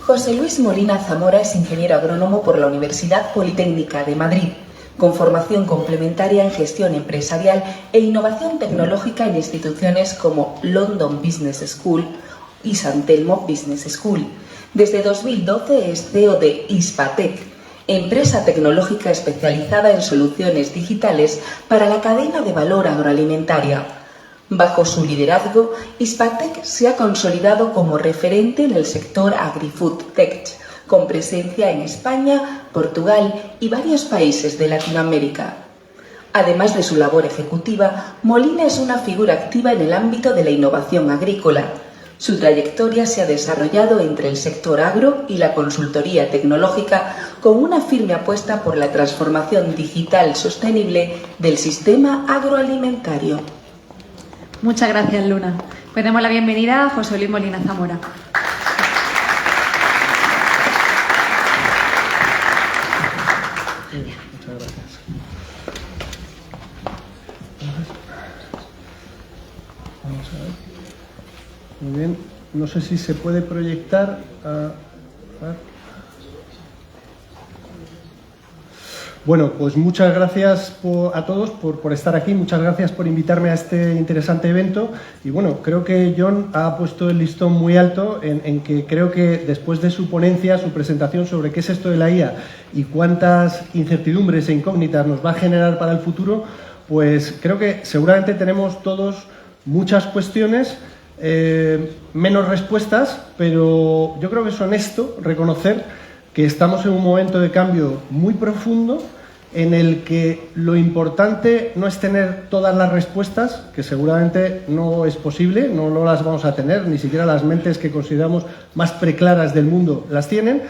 José Luis Molina Zamora es ingeniero agrónomo por la Universidad Politécnica de Madrid, con formación complementaria en gestión empresarial e innovación tecnológica en instituciones como London Business School y San Telmo Business School. Desde 2012 es CEO de Hispatec, empresa tecnológica especializada en soluciones digitales para la cadena de valor agroalimentaria. Bajo su liderazgo, Hispatec se ha consolidado como referente en el sector agri-food tech, con presencia en España, Portugal y varios países de Latinoamérica. Además de su labor ejecutiva, Molina es una figura activa en el ámbito de la innovación agrícola. Su trayectoria se ha desarrollado entre el sector agro y la consultoría tecnológica, con una firme apuesta por la transformación digital sostenible del sistema agroalimentario. Muchas gracias, Luna. Pues damos la bienvenida a José Luis Molina Zamora. Muchas gracias. Vamos a ver. Muy bien. No sé si se puede proyectar. Bueno, pues muchas gracias a todos por estar aquí, muchas gracias por invitarme a este interesante evento y bueno, creo que John ha puesto el listón muy alto en que creo que después de su ponencia, su presentación sobre qué es esto de la IA y cuántas incertidumbres e incógnitas nos va a generar para el futuro, pues creo que seguramente tenemos todos muchas cuestiones, menos respuestas, pero yo creo que es honesto reconocer que estamos en un momento de cambio muy profundo en el que lo importante no es tener todas las respuestas, que seguramente no es posible, no las vamos a tener, ni siquiera las mentes que consideramos más preclaras del mundo las tienen,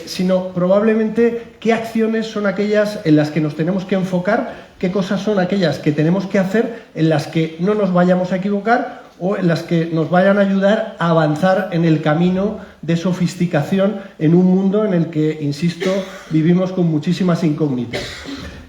sino probablemente qué acciones son aquellas en las que nos tenemos que enfocar, qué cosas son aquellas que tenemos que hacer, en las que no nos vayamos a equivocar o en las que nos vayan a ayudar a avanzar en el camino de sofisticación en un mundo en el que, insisto, vivimos con muchísimas incógnitas.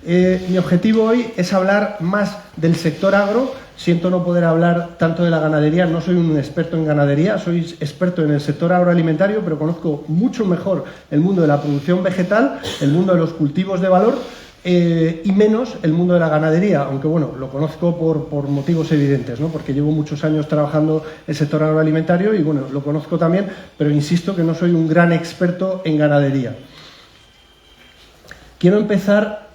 Mi objetivo hoy es hablar más del sector agro. Siento no poder hablar tanto de la ganadería, no soy un experto en ganadería, soy experto en el sector agroalimentario, pero conozco mucho mejor el mundo de la producción vegetal, el mundo de los cultivos de valor, y menos el mundo de la ganadería, aunque bueno, lo conozco por motivos evidentes, ¿no? Porque llevo muchos años trabajando en el sector agroalimentario y bueno, lo conozco también, pero insisto que no soy un gran experto en ganadería. Quiero empezar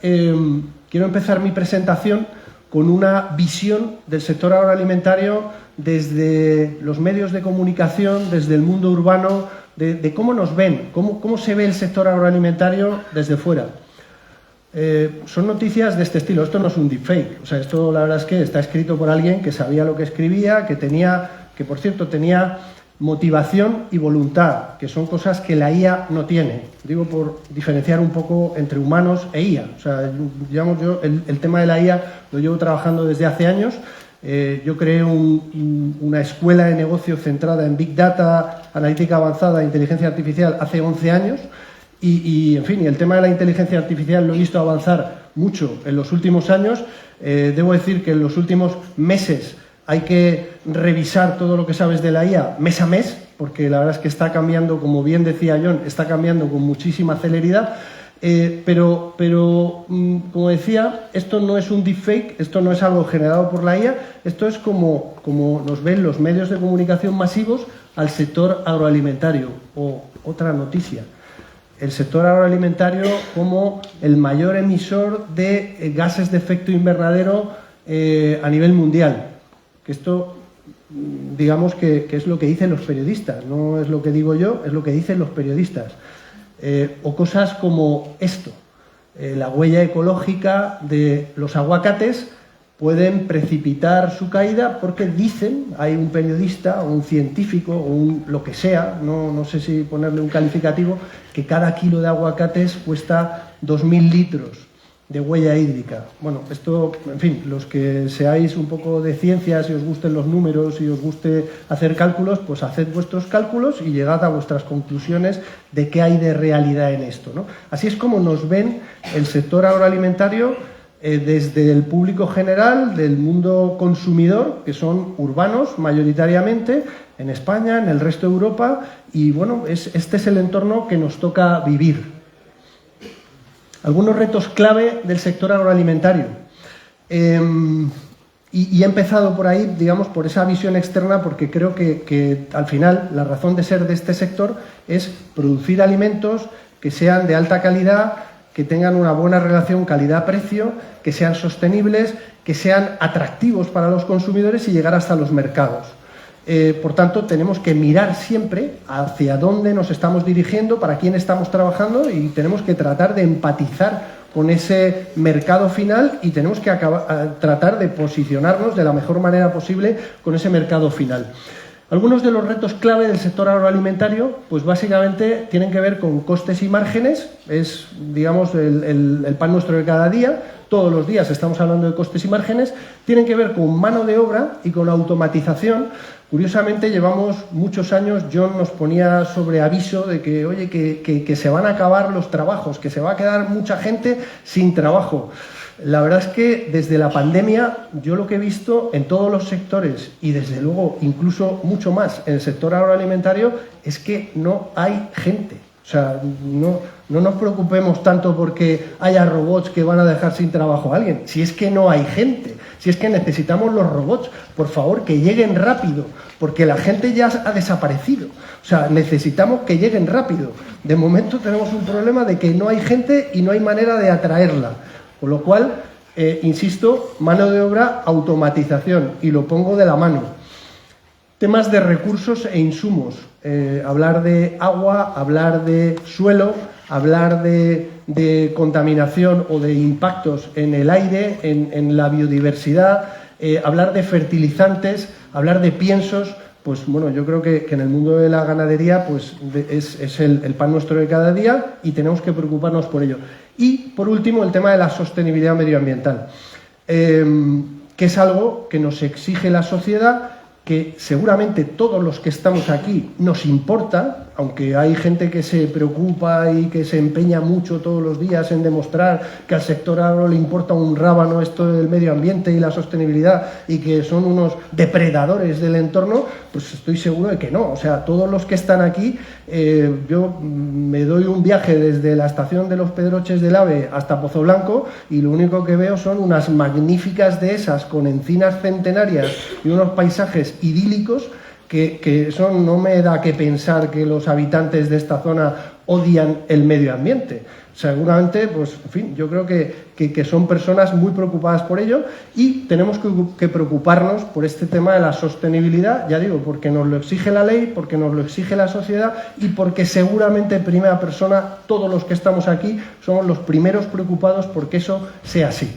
mi presentación con una visión del sector agroalimentario desde los medios de comunicación, desde el mundo urbano, de cómo nos ven, cómo se ve el sector agroalimentario desde fuera. Son noticias de este estilo, esto no es un deepfake, o sea, esto la verdad es que está escrito por alguien que sabía lo que escribía, que por cierto tenía motivación y voluntad, que son cosas que la IA no tiene, digo por diferenciar un poco entre humanos e IA, o sea, digamos yo el tema de la IA lo llevo trabajando desde hace años. Yo creé una escuela de negocio centrada en Big Data, analítica avanzada e inteligencia artificial hace 11 años. En fin, el tema de la inteligencia artificial lo he visto avanzar mucho en los últimos años. Debo decir que en los últimos meses hay que revisar todo lo que sabes de la IA mes a mes, porque la verdad es que está cambiando, como bien decía John, está cambiando con muchísima celeridad. Pero como decía, esto no es un deepfake, esto no es algo generado por la IA, esto es como nos ven los medios de comunicación masivos al sector agroalimentario. O otra noticia. El sector agroalimentario como el mayor emisor de gases de efecto invernadero a nivel mundial. Que esto, digamos que es lo que dicen los periodistas, no es lo que digo yo, es lo que dicen los periodistas. O cosas como esto, la huella ecológica de los aguacates pueden precipitar su caída porque dicen, hay un periodista o un científico o lo que sea, no sé si ponerle un calificativo, que cada kilo de aguacates cuesta 2.000 litros de huella hídrica. Bueno, esto, en fin, los que seáis un poco de ciencias y os gusten los números y os guste hacer cálculos, pues haced vuestros cálculos y llegad a vuestras conclusiones de qué hay de realidad en esto, ¿no? Así es como nos ven el sector agroalimentario desde el público general, del mundo consumidor, que son urbanos mayoritariamente, en España, en el resto de Europa, y bueno, este es el entorno que nos toca vivir. Algunos retos clave del sector agroalimentario. Y he empezado por ahí, digamos, por esa visión externa, porque creo que al final la razón de ser de este sector es producir alimentos que sean de alta calidad, que tengan una buena relación calidad-precio, que sean sostenibles, que sean atractivos para los consumidores y llegar hasta los mercados. Por tanto, tenemos que mirar siempre hacia dónde nos estamos dirigiendo, para quién estamos trabajando, y tenemos que tratar de empatizar con ese mercado final y tenemos que tratar de posicionarnos de la mejor manera posible con ese mercado final. Algunos de los retos clave del sector agroalimentario, pues básicamente tienen que ver con costes y márgenes, es, digamos, el pan nuestro de cada día. Todos los días estamos hablando de costes y márgenes. Tienen que ver con mano de obra y con automatización. Curiosamente, llevamos muchos años, John nos ponía sobre aviso de que, oye, que se van a acabar los trabajos, que se va a quedar mucha gente sin trabajo. La verdad es que desde la pandemia yo lo que he visto en todos los sectores y desde luego incluso mucho más en el sector agroalimentario es que no hay gente. O sea, no nos preocupemos tanto porque haya robots que van a dejar sin trabajo a alguien. Si es que no hay gente, si es que necesitamos los robots, por favor, que lleguen rápido, porque la gente ya ha desaparecido. O sea, necesitamos que lleguen rápido. De momento tenemos un problema de que no hay gente y no hay manera de atraerla. Con lo cual, insisto, mano de obra, automatización, y lo pongo de la mano. Temas de recursos e insumos, hablar de agua, hablar de suelo, hablar de contaminación o de impactos en el aire, en la biodiversidad, hablar de fertilizantes, hablar de piensos. Pues bueno, yo creo que en el mundo de la ganadería pues es el pan nuestro de cada día y tenemos que preocuparnos por ello. Y, por último, el tema de la sostenibilidad medioambiental, que es algo que nos exige la sociedad, que seguramente todos los que estamos aquí nos importa, aunque hay gente que se preocupa y que se empeña mucho todos los días en demostrar que al sector agro le importa un rábano esto del medio ambiente y la sostenibilidad y que son unos depredadores del entorno, pues estoy seguro de que no. O sea, todos los que están aquí, yo me doy un viaje desde la estación de los Pedroches del AVE hasta Pozoblanco y lo único que veo son unas magníficas dehesas con encinas centenarias y unos paisajes idílicos que eso no me da que pensar que los habitantes de esta zona odian el medio ambiente. Seguramente, pues, en fin, yo creo que son personas muy preocupadas por ello y tenemos que preocuparnos por este tema de la sostenibilidad, ya digo, porque nos lo exige la ley, porque nos lo exige la sociedad y porque seguramente en primera persona todos los que estamos aquí somos los primeros preocupados porque eso sea así.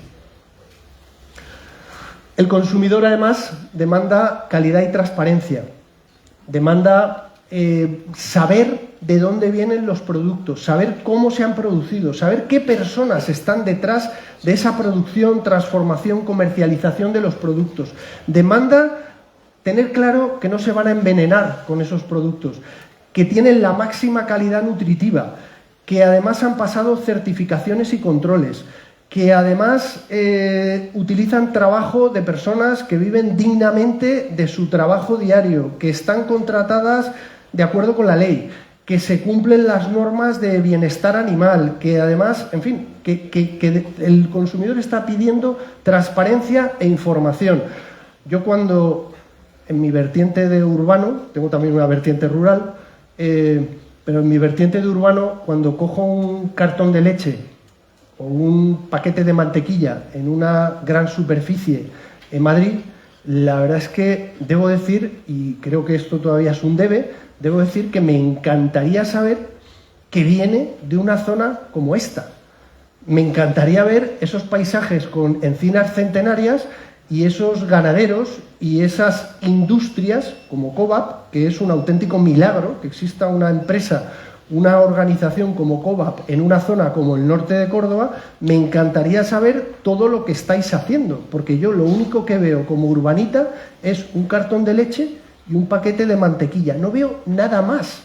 El consumidor, además, demanda calidad y transparencia, demanda saber de dónde vienen los productos, saber cómo se han producido, saber qué personas están detrás de esa producción, transformación, comercialización de los productos. Demanda tener claro que no se van a envenenar con esos productos, que tienen la máxima calidad nutritiva, que además han pasado certificaciones y controles, que además utilizan trabajo de personas que viven dignamente de su trabajo diario, que están contratadas de acuerdo con la ley, que se cumplen las normas de bienestar animal, que además, en fin, que el consumidor está pidiendo transparencia e información. Yo cuando, en mi vertiente de urbano, tengo también una vertiente rural, pero en mi vertiente de urbano, cuando cojo un cartón de leche o un paquete de mantequilla en una gran superficie en Madrid, la verdad es que debo decir, y creo que esto todavía es un debe, debo decir que me encantaría saber que viene de una zona como esta. Me encantaría ver esos paisajes con encinas centenarias y esos ganaderos y esas industrias como COVAP, que es un auténtico milagro que exista una empresa, una organización como COVAP en una zona como el norte de Córdoba. Me encantaría saber todo lo que estáis haciendo, porque yo lo único que veo como urbanita es un cartón de leche y un paquete de mantequilla. No veo nada más.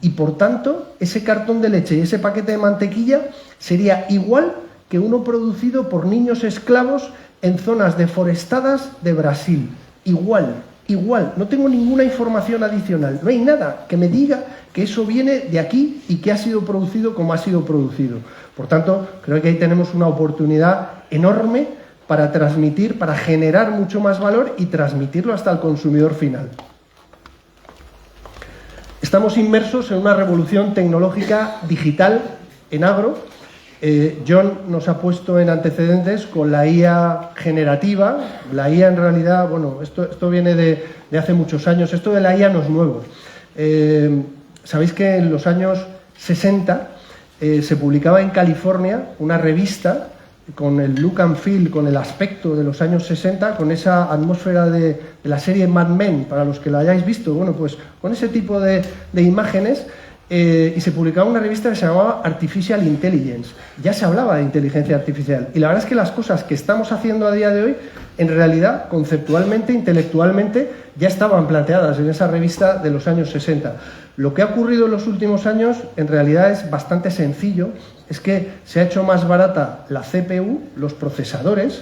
Y por tanto, ese cartón de leche y ese paquete de mantequilla sería igual que uno producido por niños esclavos en zonas deforestadas de Brasil. Igual, no tengo ninguna información adicional, no hay nada que me diga que eso viene de aquí y que ha sido producido como ha sido producido. Por tanto, creo que ahí tenemos una oportunidad enorme para transmitir, para generar mucho más valor y transmitirlo hasta el consumidor final. Estamos inmersos en una revolución tecnológica digital en agro. John nos ha puesto en antecedentes con la IA generativa. La IA en realidad, bueno, esto viene de hace muchos años. Esto de la IA no es nuevo. Sabéis que en los años 60 se publicaba en California una revista con el look and feel, con el aspecto de los años 60, con esa atmósfera de la serie Mad Men, para los que la hayáis visto, bueno, pues con ese tipo de imágenes, y se publicaba una revista que se llamaba Artificial Intelligence. Ya se hablaba de inteligencia artificial, y la verdad es que las cosas que estamos haciendo a día de hoy, en realidad, conceptualmente, intelectualmente, ya estaban planteadas en esa revista de los años 60. Lo que ha ocurrido en los últimos años, en realidad, es bastante sencillo. Es que se ha hecho más barata la CPU, los procesadores,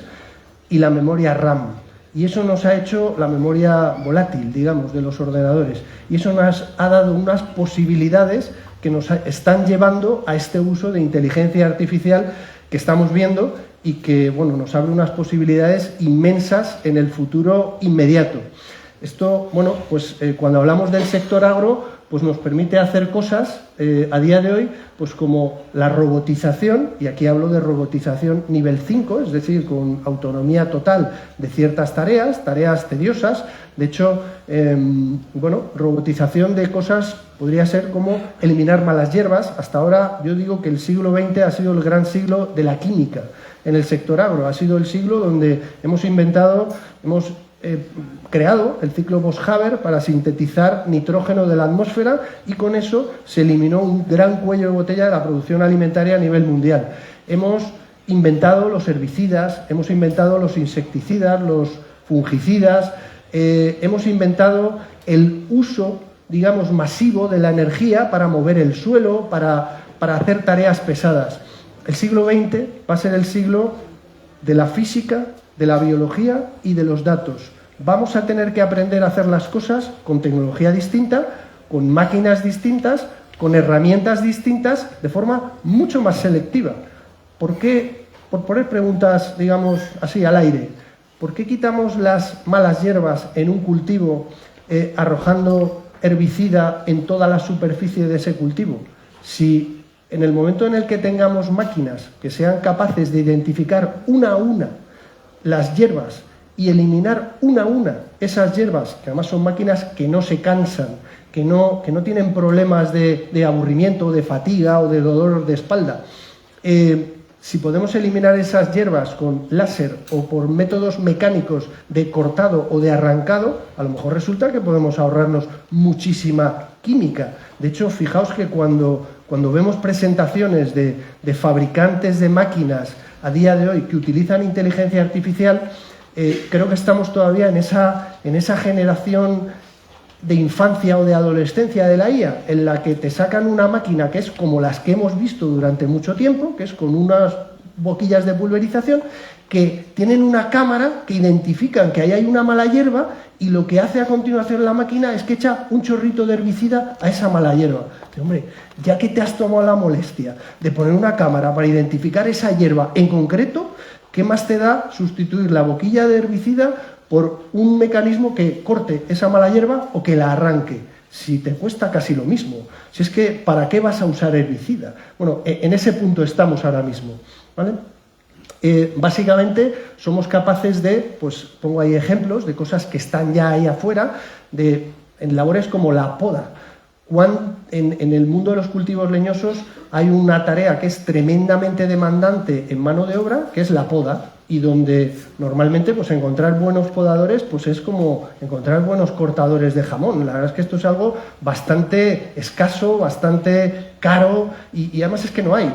y la memoria RAM. Y eso nos ha hecho la memoria volátil, digamos, de los ordenadores. Y eso nos ha dado unas posibilidades que nos están llevando a este uso de inteligencia artificial que estamos viendo y que, bueno, nos abre unas posibilidades inmensas en el futuro inmediato. Esto, bueno, pues cuando hablamos del sector agro, pues nos permite hacer cosas a día de hoy, pues como la robotización, y aquí hablo de robotización nivel 5, es decir, con autonomía total de ciertas tareas tediosas. De hecho, bueno, robotización de cosas podría ser como eliminar malas hierbas. Hasta ahora yo digo que el siglo XX ha sido el gran siglo de la química en el sector agro. Ha sido el siglo donde hemos creado el ciclo Bosch-Haber para sintetizar nitrógeno de la atmósfera, y con eso se eliminó un gran cuello de botella de la producción alimentaria a nivel mundial. Hemos inventado los herbicidas, hemos inventado los insecticidas, los fungicidas, hemos inventado el uso, digamos, masivo de la energía para mover el suelo, para hacer tareas pesadas. El siglo XX va a ser el siglo de la física, de la biología y de los datos. Vamos a tener que aprender a hacer las cosas con tecnología distinta, con máquinas distintas, con herramientas distintas, de forma mucho más selectiva. ¿Por qué? Por poner preguntas, digamos, así al aire. ¿Por qué quitamos las malas hierbas en un cultivo arrojando herbicida en toda la superficie de ese cultivo? Si en el momento en el que tengamos máquinas que sean capaces de identificar una a una las hierbas y eliminar una a una esas hierbas, que además son máquinas que no se cansan, que no tienen problemas de aburrimiento, de fatiga o de dolor de espalda, si podemos eliminar esas hierbas con láser o por métodos mecánicos de cortado o de arrancado, a lo mejor resulta que podemos ahorrarnos muchísima química. De hecho, fijaos que cuando vemos presentaciones de fabricantes de máquinas a día de hoy que utilizan inteligencia artificial, creo que estamos todavía en esa generación de infancia o de adolescencia de la IA, en la que te sacan una máquina que es como las que hemos visto durante mucho tiempo, que es con unas boquillas de pulverización, que tienen una cámara que identifican que ahí hay una mala hierba, y lo que hace a continuación la máquina es que echa un chorrito de herbicida a esa mala hierba. Pero, hombre, ya que te has tomado la molestia de poner una cámara para identificar esa hierba en concreto, ¿qué más te da sustituir la boquilla de herbicida por un mecanismo que corte esa mala hierba o que la arranque? Si te cuesta casi lo mismo. Si es que, ¿para qué vas a usar herbicida? Bueno, en ese punto estamos ahora mismo, ¿vale? Básicamente somos capaces de, pues pongo ahí ejemplos de cosas que están ya ahí afuera, en labores como la poda. En el mundo de los cultivos leñosos hay una tarea que es tremendamente demandante en mano de obra, que es la poda, y donde normalmente pues encontrar buenos podadores pues es como encontrar buenos cortadores de jamón. La verdad es que esto es algo bastante escaso, bastante caro, y además es que no hay.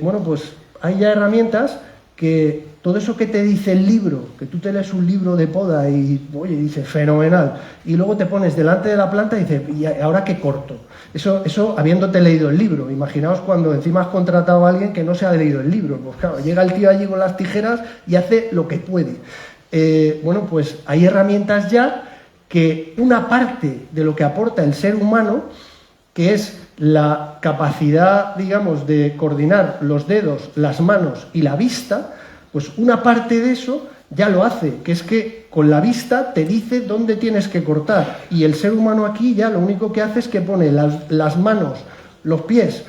Bueno, pues hay ya herramientas que todo eso que te dice el libro, que tú te lees un libro de poda y, oye, dices, fenomenal, y luego te pones delante de la planta y dices, ¿y ahora qué corto? Eso habiéndote leído el libro. Imaginaos cuando encima has contratado a alguien que no se ha leído el libro. Pues claro, llega el tío allí con las tijeras y hace lo que puede. Bueno, pues hay herramientas ya que una parte de lo que aporta el ser humano, que es la capacidad, digamos, de coordinar los dedos, las manos y la vista, pues una parte de eso ya lo hace, que es que con la vista te dice dónde tienes que cortar. Y el ser humano aquí ya lo único que hace es que pone las manos, los pies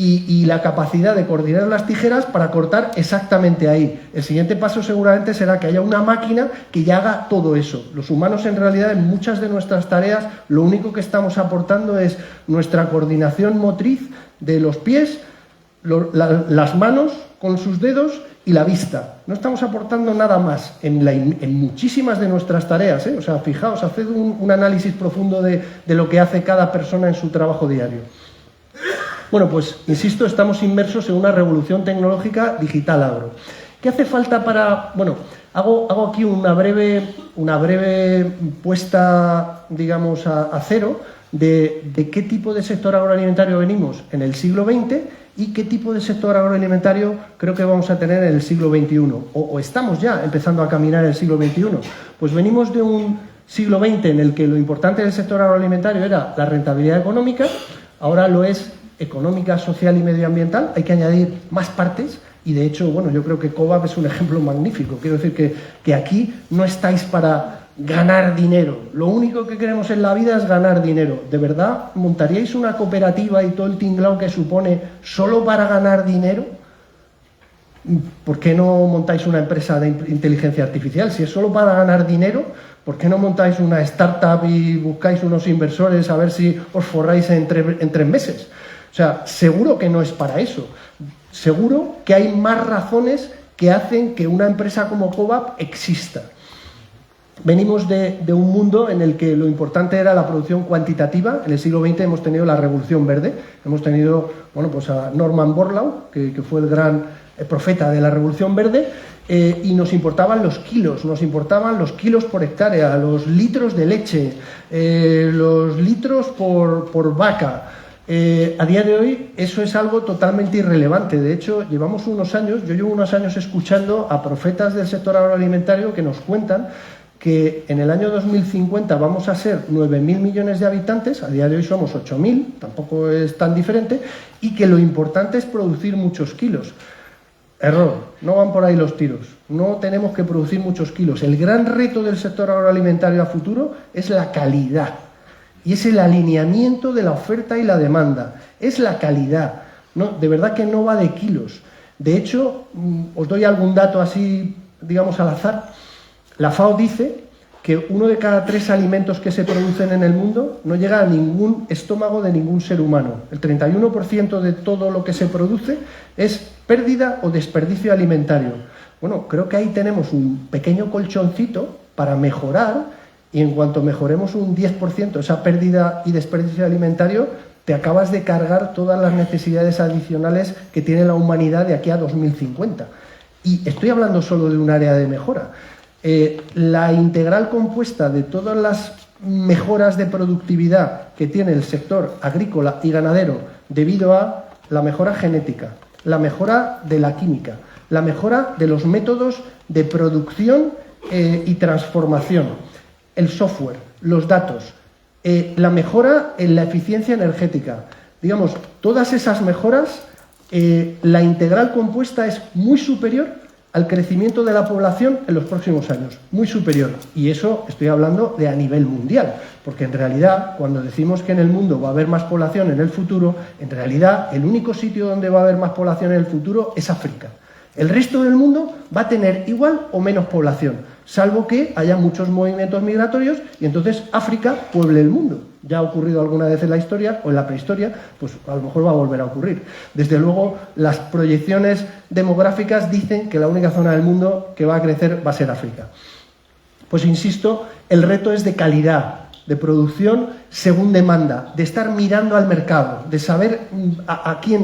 y la capacidad de coordinar las tijeras para cortar exactamente ahí. El siguiente paso seguramente será que haya una máquina que ya haga todo eso. Los humanos en realidad en muchas de nuestras tareas lo único que estamos aportando es nuestra coordinación motriz de los pies, las manos con sus dedos y la vista. No estamos aportando nada más en muchísimas de nuestras tareas, ¿eh? O sea, fijaos, haced un análisis profundo de lo que hace cada persona en su trabajo diario. Bueno, pues, insisto, estamos inmersos en una revolución tecnológica digital agro. ¿Qué hace falta para...? Bueno, hago aquí una breve puesta, digamos, a cero de qué tipo de sector agroalimentario venimos en el siglo XX y qué tipo de sector agroalimentario creo que vamos a tener en el siglo XXI. O estamos ya empezando a caminar en el siglo XXI. Pues venimos de un siglo XX en el que lo importante del sector agroalimentario era la rentabilidad económica, ahora lo es económica, social y medioambiental. Hay que añadir más partes y, de hecho, bueno, yo creo que COVAP es un ejemplo magnífico. Quiero decir que aquí no estáis para ganar dinero. Lo único que queremos en la vida es ganar dinero. ¿De verdad montaríais una cooperativa y todo el tinglao que supone solo para ganar dinero? ¿Por qué no montáis una empresa de inteligencia artificial? Si es solo para ganar dinero, ¿por qué no montáis una startup y buscáis unos inversores a ver si os forráis en 3 meses? O sea, seguro que no es para eso. Seguro que hay más razones que hacen que una empresa como COVAP exista. Venimos de un mundo en el que lo importante era la producción cuantitativa. En el siglo XX hemos tenido la Revolución Verde. Hemos tenido, bueno, pues a Norman Borlaug, que fue el gran profeta de la Revolución Verde, y nos importaban los kilos por hectárea, los litros de leche, los litros por vaca. A día de hoy eso es algo totalmente irrelevante. De hecho, yo llevo unos años escuchando a profetas del sector agroalimentario que nos cuentan que en el año 2050 vamos a ser 9.000 millones de habitantes, a día de hoy somos 8.000, tampoco es tan diferente, y que lo importante es producir muchos kilos. Error, no van por ahí los tiros, no tenemos que producir muchos kilos. El gran reto del sector agroalimentario a futuro es la calidad, y es el alineamiento de la oferta y la demanda, es la calidad, no, de verdad que no va de kilos. De hecho, os doy algún dato así, digamos, al azar. La FAO dice que 1 de cada 3 alimentos que se producen en el mundo no llega a ningún estómago de ningún ser humano. El 31% de todo lo que se produce es pérdida o desperdicio alimentario. Bueno, creo que ahí tenemos un pequeño colchoncito para mejorar, y en cuanto mejoremos un 10% esa pérdida y desperdicio alimentario, te acabas de cargar todas las necesidades adicionales que tiene la humanidad de aquí a 2050. Y estoy hablando solo de un área de mejora. La integral compuesta de todas las mejoras de productividad que tiene el sector agrícola y ganadero debido a la mejora genética, la mejora de la química, la mejora de los métodos de producción y transformación, el software, los datos, la mejora en la eficiencia energética. Digamos, todas esas mejoras, la integral compuesta es muy superior al crecimiento de la población en los próximos años, muy superior. Y eso estoy hablando de a nivel mundial, porque en realidad, cuando decimos que en el mundo va a haber más población en el futuro, en realidad el único sitio donde va a haber más población en el futuro es África. El resto del mundo va a tener igual o menos población, salvo que haya muchos movimientos migratorios y entonces África pueble el mundo. Ya ha ocurrido alguna vez en la historia o en la prehistoria, pues a lo mejor va a volver a ocurrir. Desde luego, las proyecciones demográficas dicen que la única zona del mundo que va a crecer va a ser África. Pues insisto, el reto es de calidad, de producción según demanda, de estar mirando al mercado, de saber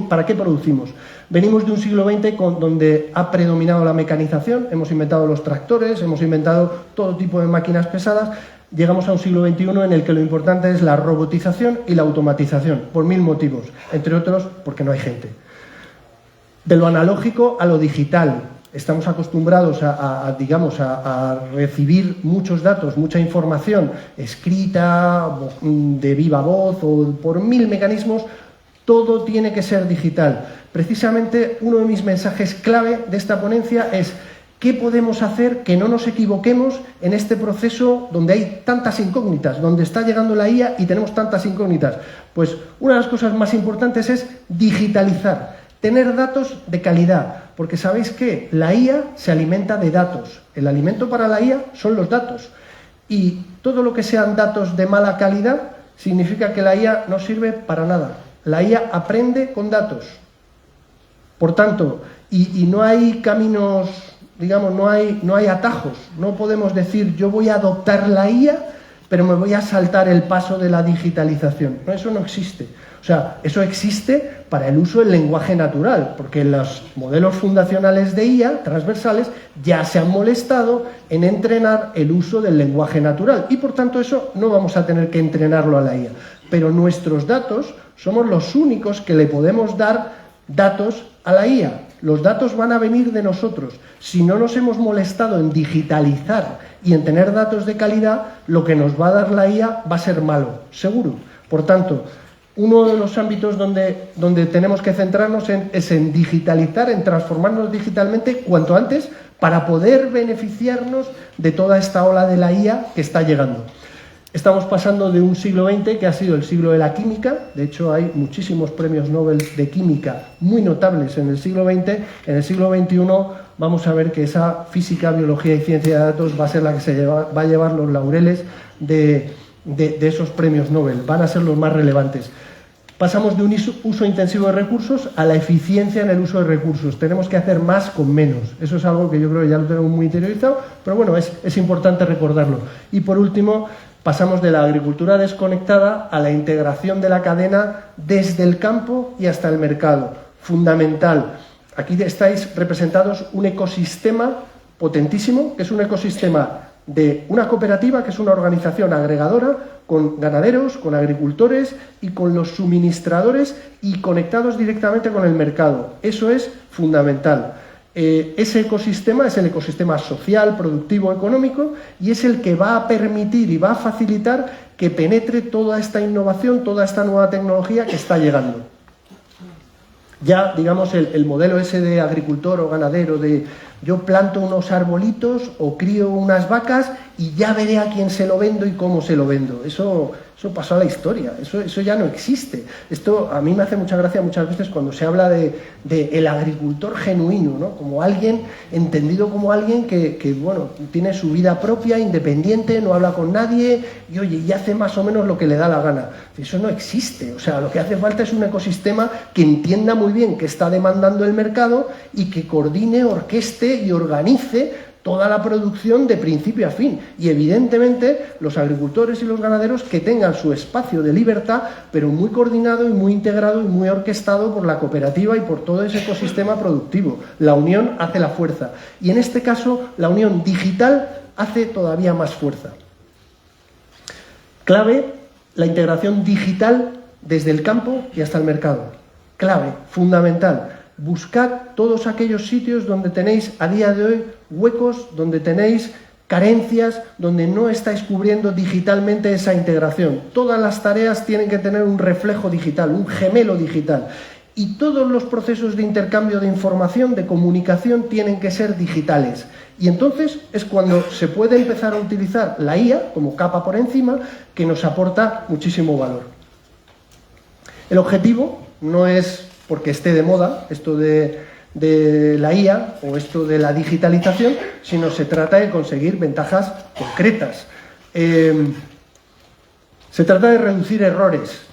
para qué producimos. Venimos de un siglo XX donde ha predominado la mecanización, hemos inventado los tractores, hemos inventado todo tipo de máquinas pesadas. Llegamos a un siglo XXI en el que lo importante es la robotización y la automatización, por 1000 motivos, entre otros porque no hay gente. De lo analógico a lo digital. Estamos acostumbrados a recibir muchos datos, mucha información escrita, de viva voz o por 1000 mecanismos. Todo tiene que ser digital. Precisamente uno de mis mensajes clave de esta ponencia es: ¿qué podemos hacer que no nos equivoquemos en este proceso donde hay tantas incógnitas, donde está llegando la IA y tenemos tantas incógnitas? Pues una de las cosas más importantes es digitalizar, tener datos de calidad, porque sabéis que la IA se alimenta de datos. El alimento para la IA son los datos. Y todo lo que sean datos de mala calidad significa que la IA no sirve para nada. La IA aprende con datos. Por tanto, y no hay caminos, digamos, no hay atajos. No podemos decir yo voy a adoptar la IA, pero me voy a saltar el paso de la digitalización. No, eso no existe. O sea, eso existe para el uso del lenguaje natural, porque los modelos fundacionales de IA transversales ya se han molestado en entrenar el uso del lenguaje natural y por tanto eso no vamos a tener que entrenarlo a la IA. Pero nuestros datos somos los únicos que le podemos dar datos a la IA. Los datos van a venir de nosotros. Si no nos hemos molestado en digitalizar y en tener datos de calidad, lo que nos va a dar la IA va a ser malo, seguro. Por tanto, uno de los ámbitos donde tenemos que centrarnos es en digitalizar, en transformarnos digitalmente cuanto antes para poder beneficiarnos de toda esta ola de la IA que está llegando. Estamos pasando de un siglo XX que ha sido el siglo de la química. De hecho, hay muchísimos premios Nobel de química muy notables en el siglo XX. En el siglo XXI vamos a ver que esa física, biología y ciencia de datos va a ser la que va a llevar los laureles de esos premios Nobel. Van a ser los más relevantes. Pasamos de un uso intensivo de recursos a la eficiencia en el uso de recursos. Tenemos que hacer más con menos. Eso es algo que yo creo que ya lo tenemos muy interiorizado, pero bueno, es importante recordarlo. Y por último, pasamos de la agricultura desconectada a la integración de la cadena desde el campo y hasta el mercado. Fundamental. Aquí estáis representados un ecosistema potentísimo, que es un ecosistema de una cooperativa, que es una organización agregadora, con ganaderos, con agricultores y con los suministradores y conectados directamente con el mercado. Eso es fundamental. Ese ecosistema es el ecosistema social, productivo, económico y es el que va a permitir y va a facilitar que penetre toda esta innovación, toda esta nueva tecnología que está llegando. Ya, digamos, el modelo ese de agricultor o ganadero de yo planto unos arbolitos o crío unas vacas y ya veré a quién se lo vendo y cómo se lo vendo. Eso pasó a la historia, eso ya no existe. Esto a mí me hace mucha gracia muchas veces cuando se habla de el agricultor genuino, ¿no? Como alguien, entendido como alguien que bueno, tiene su vida propia, independiente, no habla con nadie y oye, y hace más o menos lo que le da la gana. Eso no existe. O sea, lo que hace falta es un ecosistema que entienda muy bien qué está demandando el mercado y que coordine, orqueste y organice toda la producción de principio a fin. Y evidentemente los agricultores y los ganaderos que tengan su espacio de libertad, pero muy coordinado y muy integrado y muy orquestado por la cooperativa y por todo ese ecosistema productivo. La unión hace la fuerza. Y en este caso, la unión digital hace todavía más fuerza. Clave, la integración digital desde el campo y hasta el mercado. Clave, fundamental. Buscad todos aquellos sitios donde tenéis a día de hoy huecos, donde tenéis carencias, donde no estáis cubriendo digitalmente esa integración. Todas las tareas tienen que tener un reflejo digital, un gemelo digital. Y todos los procesos de intercambio de información, de comunicación, tienen que ser digitales. Y entonces es cuando se puede empezar a utilizar la IA como capa por encima, que nos aporta muchísimo valor. El objetivo no es porque esté de moda esto de la IA o esto de la digitalización, sino se trata de conseguir ventajas concretas. Se trata de reducir errores.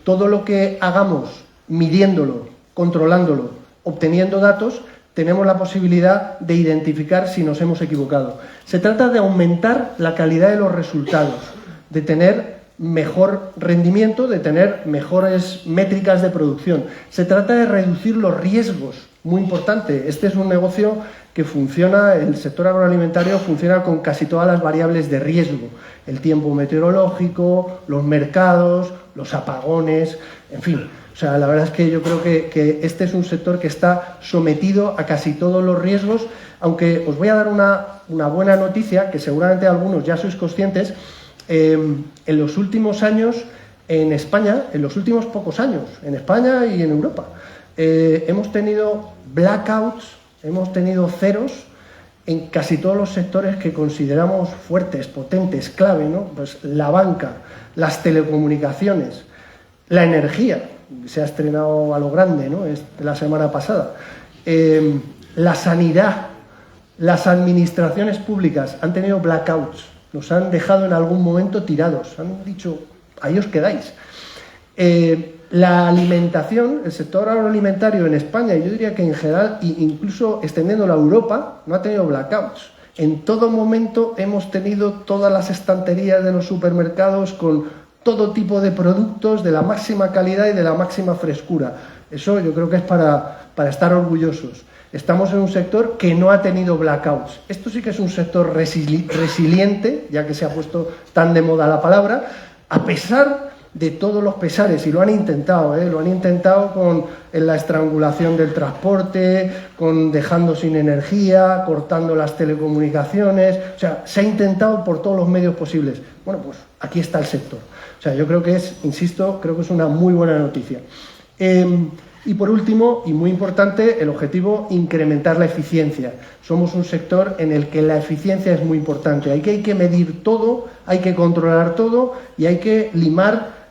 Todo lo que hagamos midiéndolo, controlándolo, obteniendo datos, tenemos la posibilidad de identificar si nos hemos equivocado. Se trata de aumentar la calidad de los resultados, de tener mejor rendimiento, de tener mejores métricas de producción. Se trata de reducir los riesgos, muy importante. Este es un negocio que funciona, el sector agroalimentario funciona con casi todas las variables de riesgo. El tiempo meteorológico, los mercados, los apagones, en fin. O sea, la verdad es que yo creo que este es un sector que está sometido a casi todos los riesgos, aunque os voy a dar una buena noticia, que seguramente algunos ya sois conscientes. En los últimos años, en España, en los últimos pocos años, en España y en Europa, hemos tenido blackouts, hemos tenido ceros en casi todos los sectores que consideramos fuertes, potentes, clave, ¿no? Pues la banca, las telecomunicaciones, la energía, se ha estrenado a lo grande, ¿no? La semana pasada, la sanidad, las administraciones públicas han tenido blackouts, nos han dejado en algún momento tirados, han dicho, ahí os quedáis. La alimentación, el sector agroalimentario en España, y yo diría que en general, incluso extendiéndolo a Europa, no ha tenido blackouts. En todo momento hemos tenido todas las estanterías de los supermercados con todo tipo de productos de la máxima calidad y de la máxima frescura. Eso yo creo que es para estar orgullosos. Estamos en un sector que no ha tenido blackouts. Esto sí que es un sector resiliente, ya que se ha puesto tan de moda la palabra, a pesar de todos los pesares, y lo han intentado con la estrangulación del transporte, con dejando sin energía, cortando las telecomunicaciones, o sea, se ha intentado por todos los medios posibles. Bueno, pues aquí está el sector. O sea, yo creo que creo que es una muy buena noticia. Y por último, y muy importante, el objetivo, incrementar la eficiencia. Somos un sector en el que la eficiencia es muy importante. Hay que medir todo, hay que controlar todo y hay que limar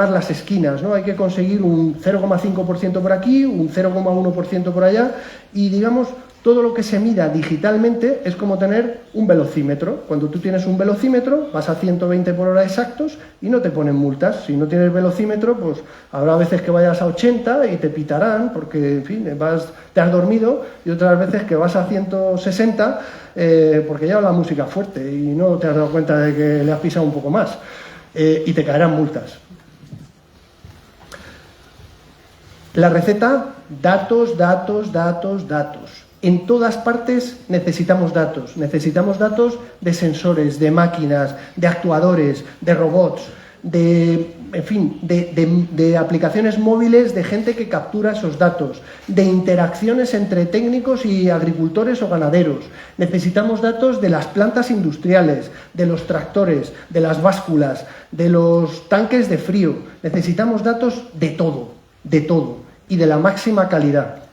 las esquinas, ¿no? Hay que conseguir un 0,5% por aquí, un 0,1% por allá y, digamos, todo lo que se mida digitalmente es como tener un velocímetro. Cuando tú tienes un velocímetro, vas a 120 por hora exactos y no te ponen multas. Si no tienes velocímetro, pues habrá veces que vayas a 80 y te pitarán porque, en fin, te has dormido, y otras veces que vas a 160 porque lleva la música fuerte y no te has dado cuenta de que le has pisado un poco más y te caerán multas. La receta, datos, datos, datos, datos. En todas partes necesitamos datos de sensores, de máquinas, de actuadores, de robots, de aplicaciones móviles, de gente que captura esos datos, de interacciones entre técnicos y agricultores o ganaderos. Necesitamos datos de las plantas industriales, de los tractores, de las básculas, de los tanques de frío. Necesitamos datos de todo, y de la máxima calidad.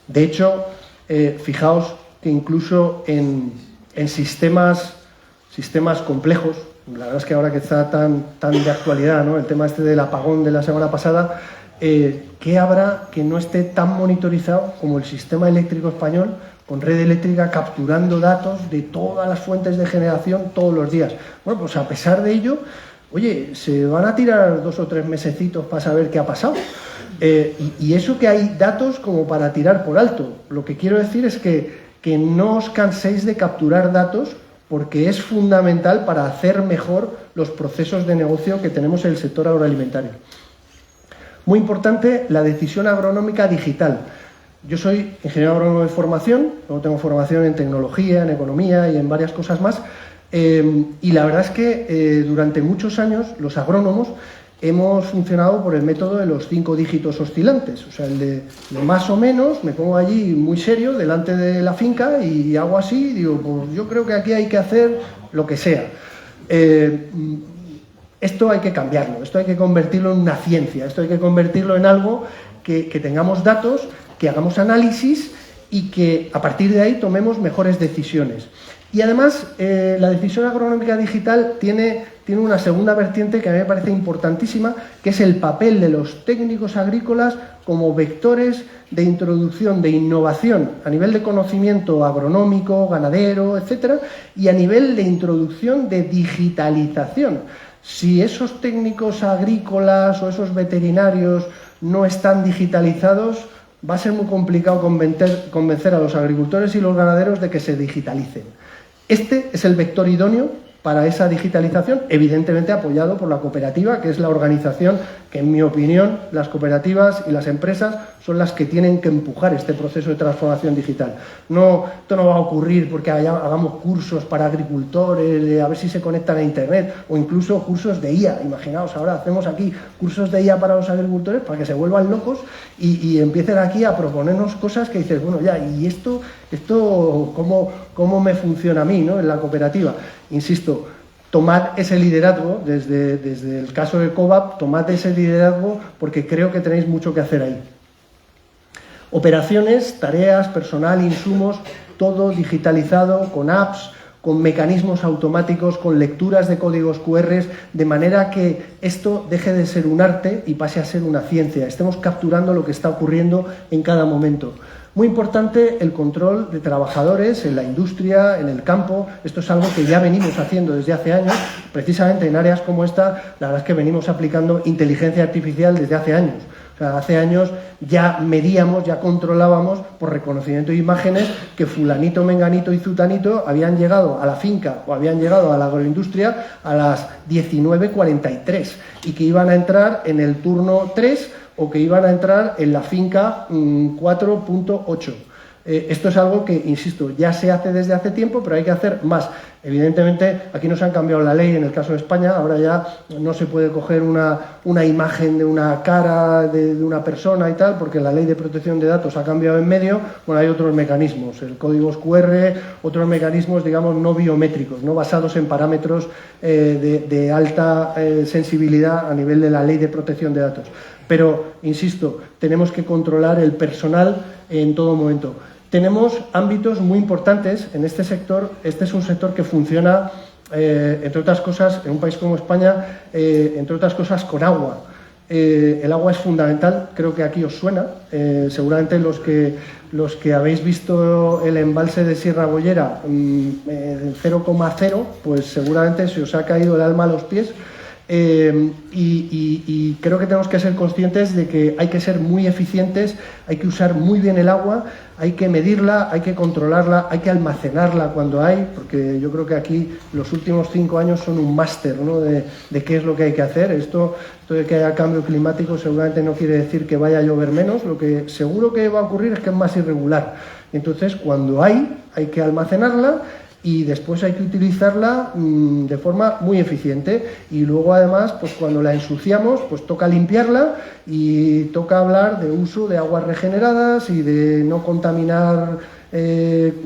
De hecho, fijaos que incluso en sistemas complejos, la verdad es que ahora que está tan de actualidad, ¿no? El tema este del apagón de la semana pasada, ¿qué habrá que no esté tan monitorizado como el sistema eléctrico español, con red eléctrica capturando datos de todas las fuentes de generación todos los días? Bueno, pues a pesar de ello, oye, se van a tirar 2 o 3 mesecitos para saber qué ha pasado. Y eso que hay datos como para tirar por alto. Lo que quiero decir es que no os canséis de capturar datos, porque es fundamental para hacer mejor los procesos de negocio que tenemos en el sector agroalimentario. Muy importante, la decisión agronómica digital. Yo soy ingeniero agrónomo de formación, luego tengo formación en tecnología, en economía y en varias cosas más. Y la verdad es que durante muchos años los agrónomos hemos funcionado por el método de los 5 dígitos oscilantes, o sea, el de más o menos, me pongo allí muy serio delante de la finca y hago así, y digo, pues yo creo que aquí hay que hacer lo que sea. Esto hay que cambiarlo, esto hay que convertirlo en una ciencia, esto hay que convertirlo en algo que tengamos datos, que hagamos análisis y que a partir de ahí tomemos mejores decisiones. Y además, la decisión agronómica digital tiene una segunda vertiente que a mí me parece importantísima, que es el papel de los técnicos agrícolas como vectores de introducción de innovación a nivel de conocimiento agronómico, ganadero, etcétera, y a nivel de introducción de digitalización. Si esos técnicos agrícolas o esos veterinarios no están digitalizados, va a ser muy complicado convencer a los agricultores y los ganaderos de que se digitalicen. Este es el vector idóneo para esa digitalización, evidentemente apoyado por la cooperativa, que es la organización que, en mi opinión, las cooperativas y las empresas son las que tienen que empujar este proceso de transformación digital. Esto no va a ocurrir porque hagamos cursos para agricultores, a ver si se conectan a Internet, o incluso cursos de IA. Imaginaos, ahora hacemos aquí cursos de IA para los agricultores para que se vuelvan locos y empiecen aquí a proponernos cosas que dices, bueno, ya, ¿y esto cómo me funciona a mí, ¿no?, en la cooperativa? Insisto, tomad ese liderazgo, desde el caso de COVAP, tomad ese liderazgo porque creo que tenéis mucho que hacer ahí. Operaciones, tareas, personal, insumos, todo digitalizado, con apps, con mecanismos automáticos, con lecturas de códigos QR, de manera que esto deje de ser un arte y pase a ser una ciencia. Estemos capturando lo que está ocurriendo en cada momento. Muy importante el control de trabajadores en la industria, en el campo. Esto es algo que ya venimos haciendo desde hace años. Precisamente en áreas como esta, la verdad es que venimos aplicando inteligencia artificial desde hace años. O sea, hace años ya medíamos, ya controlábamos por reconocimiento de imágenes que fulanito, menganito y zutanito habían llegado a la finca o habían llegado a la agroindustria a las 19:43 y que iban a entrar en el turno 3 o que iban a entrar en la finca 4.8. Esto es algo que, insisto, ya se hace desde hace tiempo, pero hay que hacer más. Evidentemente, aquí nos han cambiado la ley en el caso de España, ahora ya no se puede coger una imagen de una cara de una persona y tal, porque la ley de protección de datos ha cambiado en medio. Bueno, hay otros mecanismos, el código QR, otros mecanismos, digamos, no biométricos, no basados en parámetros de alta sensibilidad a nivel de la ley de protección de datos. Pero, insisto, tenemos que controlar el personal en todo momento. Tenemos ámbitos muy importantes en este sector. Este es un sector que funciona, entre otras cosas, en un país como España, entre otras cosas, con agua. El agua es fundamental, creo que aquí os suena. Seguramente los que habéis visto el embalse de Sierra Bollera 0,0, pues seguramente se os ha caído el alma a los pies. Y creo que tenemos que ser conscientes de que hay que ser muy eficientes, hay que usar muy bien el agua, hay que medirla, hay que controlarla, hay que almacenarla cuando hay, porque yo creo que aquí los últimos 5 años son un máster, ¿no?, de qué es lo que hay que hacer. Esto de que haya cambio climático seguramente no quiere decir que vaya a llover menos, lo que seguro que va a ocurrir es que es más irregular. Entonces, cuando hay que almacenarla y después hay que utilizarla de forma muy eficiente. Y luego, además, pues cuando la ensuciamos, pues toca limpiarla y toca hablar de uso de aguas regeneradas y de no contaminar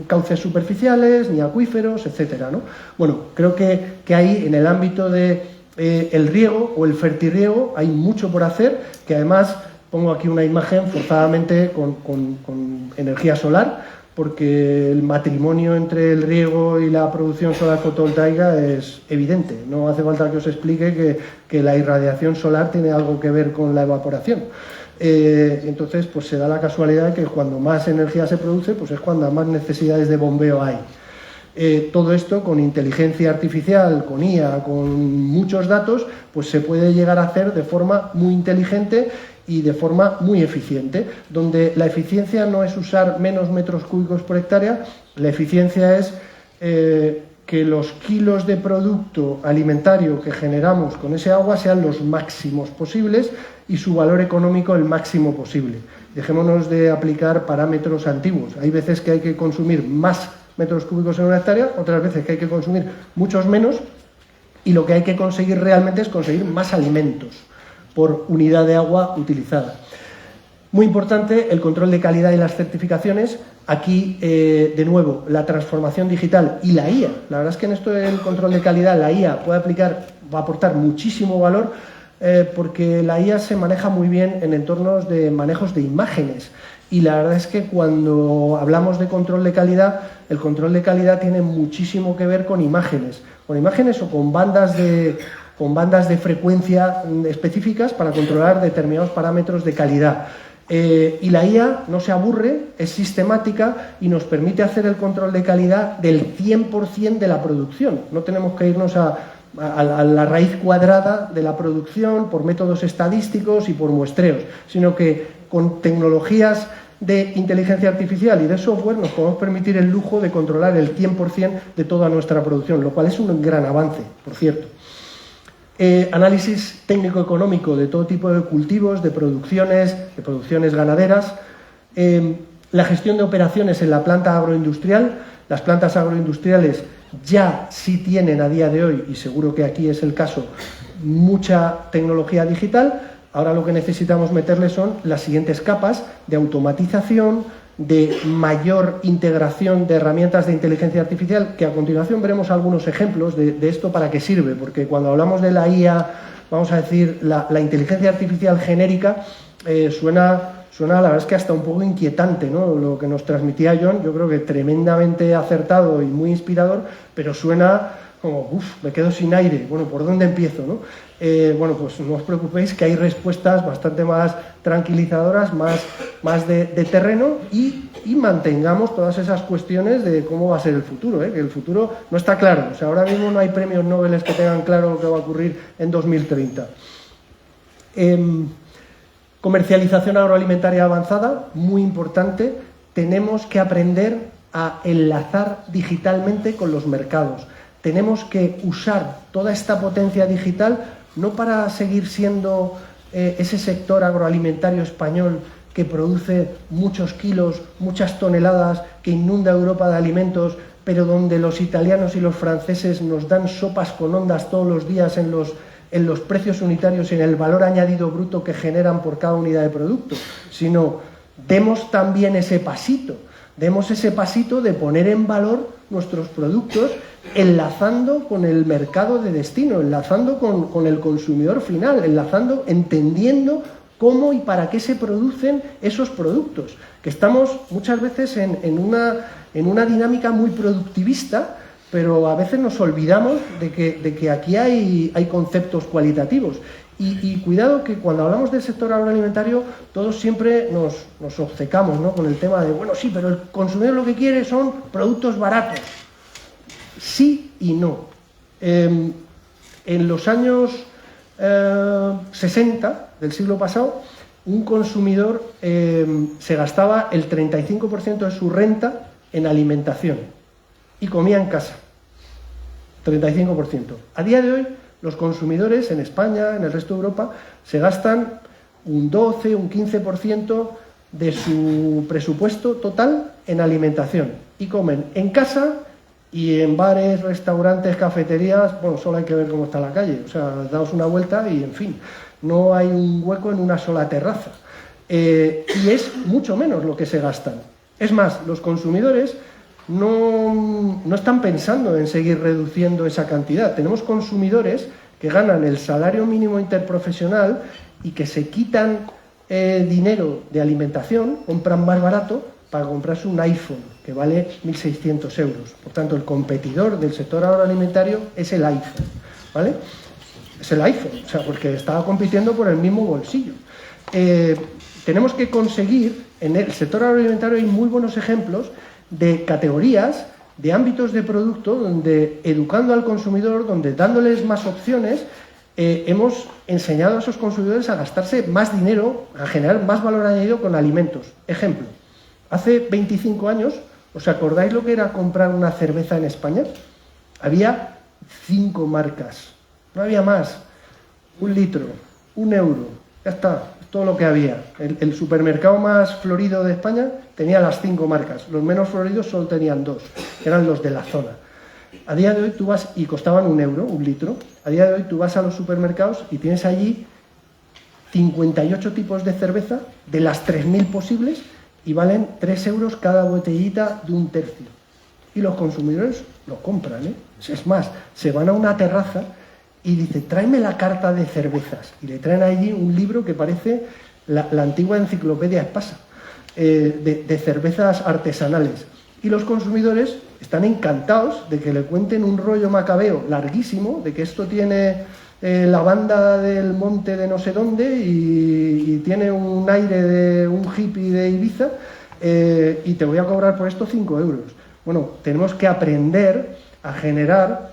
cauces superficiales ni acuíferos, etcétera, ¿no? Bueno, creo que ahí, en el ámbito de el riego o el fertirriego, hay mucho por hacer, que además pongo aquí una imagen forzadamente con energía solar, porque el matrimonio entre el riego y la producción solar fotovoltaica es evidente. No hace falta que os explique que la irradiación solar tiene algo que ver con la evaporación. Entonces, pues se da la casualidad de que cuando más energía se produce, pues es cuando más necesidades de bombeo hay. Todo esto con inteligencia artificial, con IA, con muchos datos, pues se puede llegar a hacer de forma muy inteligente y de forma muy eficiente, donde la eficiencia no es usar menos metros cúbicos por hectárea, la eficiencia es que los kilos de producto alimentario que generamos con ese agua sean los máximos posibles y su valor económico el máximo posible. Dejémonos de aplicar parámetros antiguos. Hay veces que hay que consumir más metros cúbicos en una hectárea, otras veces que hay que consumir muchos menos, y lo que hay que conseguir realmente es conseguir más alimentos por unidad de agua utilizada. Muy importante el control de calidad y las certificaciones. Aquí, de nuevo, la transformación digital y la IA. La verdad es que en esto del control de calidad la IA va a aportar muchísimo valor, porque la IA se maneja muy bien en entornos de manejos de imágenes. Y la verdad es que cuando hablamos de control de calidad, el control de calidad tiene muchísimo que ver con imágenes o con bandas de frecuencia específicas para controlar determinados parámetros de calidad. Y la IA no se aburre, es sistemática y nos permite hacer el control de calidad del 100% de la producción. No tenemos que irnos a la raíz cuadrada de la producción por métodos estadísticos y por muestreos, sino que con tecnologías de inteligencia artificial y de software nos podemos permitir el lujo de controlar el 100% de toda nuestra producción, lo cual es un gran avance, por cierto. Análisis técnico-económico de todo tipo de cultivos, de producciones ganaderas, la gestión de operaciones en la planta agroindustrial. Las plantas agroindustriales ya sí tienen a día de hoy, y seguro que aquí es el caso, mucha tecnología digital. Ahora lo que necesitamos meterle son las siguientes capas de automatización, de mayor integración de herramientas de inteligencia artificial, que a continuación veremos algunos ejemplos de esto para qué sirve, porque cuando hablamos de la IA, vamos a decir, la inteligencia artificial genérica, suena la verdad es que hasta un poco inquietante, ¿no? Lo que nos transmitía John, yo creo que tremendamente acertado y muy inspirador, pero suena como, me quedo sin aire, bueno, ¿por dónde empiezo, no? Bueno, pues no os preocupéis que hay respuestas bastante más tranquilizadoras, más de terreno y mantengamos todas esas cuestiones de cómo va a ser el futuro, que el futuro no está claro. O sea, ahora mismo no hay premios Nobel que tengan claro lo que va a ocurrir en 2030. Comercialización agroalimentaria avanzada, muy importante. Tenemos que aprender a enlazar digitalmente con los mercados. Tenemos que usar toda esta potencia digital no para seguir siendo ese sector agroalimentario español que produce muchos kilos, muchas toneladas, que inunda Europa de alimentos, pero donde los italianos y los franceses nos dan sopas con ondas todos los días en los precios unitarios y en el valor añadido bruto que generan por cada unidad de producto, sino demos también ese pasito de poner en valor nuestros productos, enlazando con el mercado de destino, enlazando con el consumidor final, entendiendo cómo y para qué se producen esos productos, que estamos muchas veces en una dinámica muy productivista, pero a veces nos olvidamos de que aquí hay conceptos cualitativos. Y cuidado que cuando hablamos del sector agroalimentario todos siempre nos obcecamos, ¿no?, con el tema de, bueno, sí, pero el consumidor lo que quiere son productos baratos. Sí y no. En los años 60 del siglo pasado, un consumidor se gastaba el 35% de su renta en alimentación y comía en casa. 35%. A día de hoy, los consumidores en España, en el resto de Europa, se gastan un 12, un 15% de su presupuesto total en alimentación y comen en casa y en bares, restaurantes, cafeterías. Bueno, solo hay que ver cómo está la calle, o sea, daos una vuelta y, en fin, no hay un hueco en una sola terraza. Y es mucho menos lo que se gastan. Es más, los consumidores no están pensando en seguir reduciendo esa cantidad. Tenemos consumidores que ganan el salario mínimo interprofesional y que se quitan dinero de alimentación, compran más barato para comprarse un iPhone que vale 1.600 euros. Por tanto, el competidor del sector agroalimentario es el iPhone, ¿vale? Es el iPhone, o sea, porque estaba compitiendo por el mismo bolsillo. Tenemos que conseguir, en el sector agroalimentario hay muy buenos ejemplos de categorías, de ámbitos de producto, donde educando al consumidor, donde dándoles más opciones, hemos enseñado a esos consumidores a gastarse más dinero, a generar más valor añadido con alimentos. Ejemplo, hace 25 años, ¿os acordáis lo que era comprar una cerveza en España? Había 5 marcas, no había más. 1 litro, 1 euro, ya está. Todo lo que había. El supermercado más florido de España tenía las 5 marcas. Los menos floridos solo tenían 2, que eran los de la zona. A día de hoy tú vas, y costaban 1 euro, 1 litro. A día de hoy tú vas a los supermercados y tienes allí 58 tipos de cerveza, de las 3.000 posibles, y valen 3 euros cada botellita de 1/3. Y los consumidores lo compran, ¿eh? Es más, se van a una terraza y dice, tráeme la carta de cervezas. Y le traen allí un libro que parece la antigua enciclopedia Espasa, de cervezas artesanales. Y los consumidores están encantados de que le cuenten un rollo macabeo larguísimo, de que esto tiene la banda del monte de no sé dónde y tiene un aire de un hippie de Ibiza, y te voy a cobrar por esto 5 euros. Bueno, tenemos que aprender a generar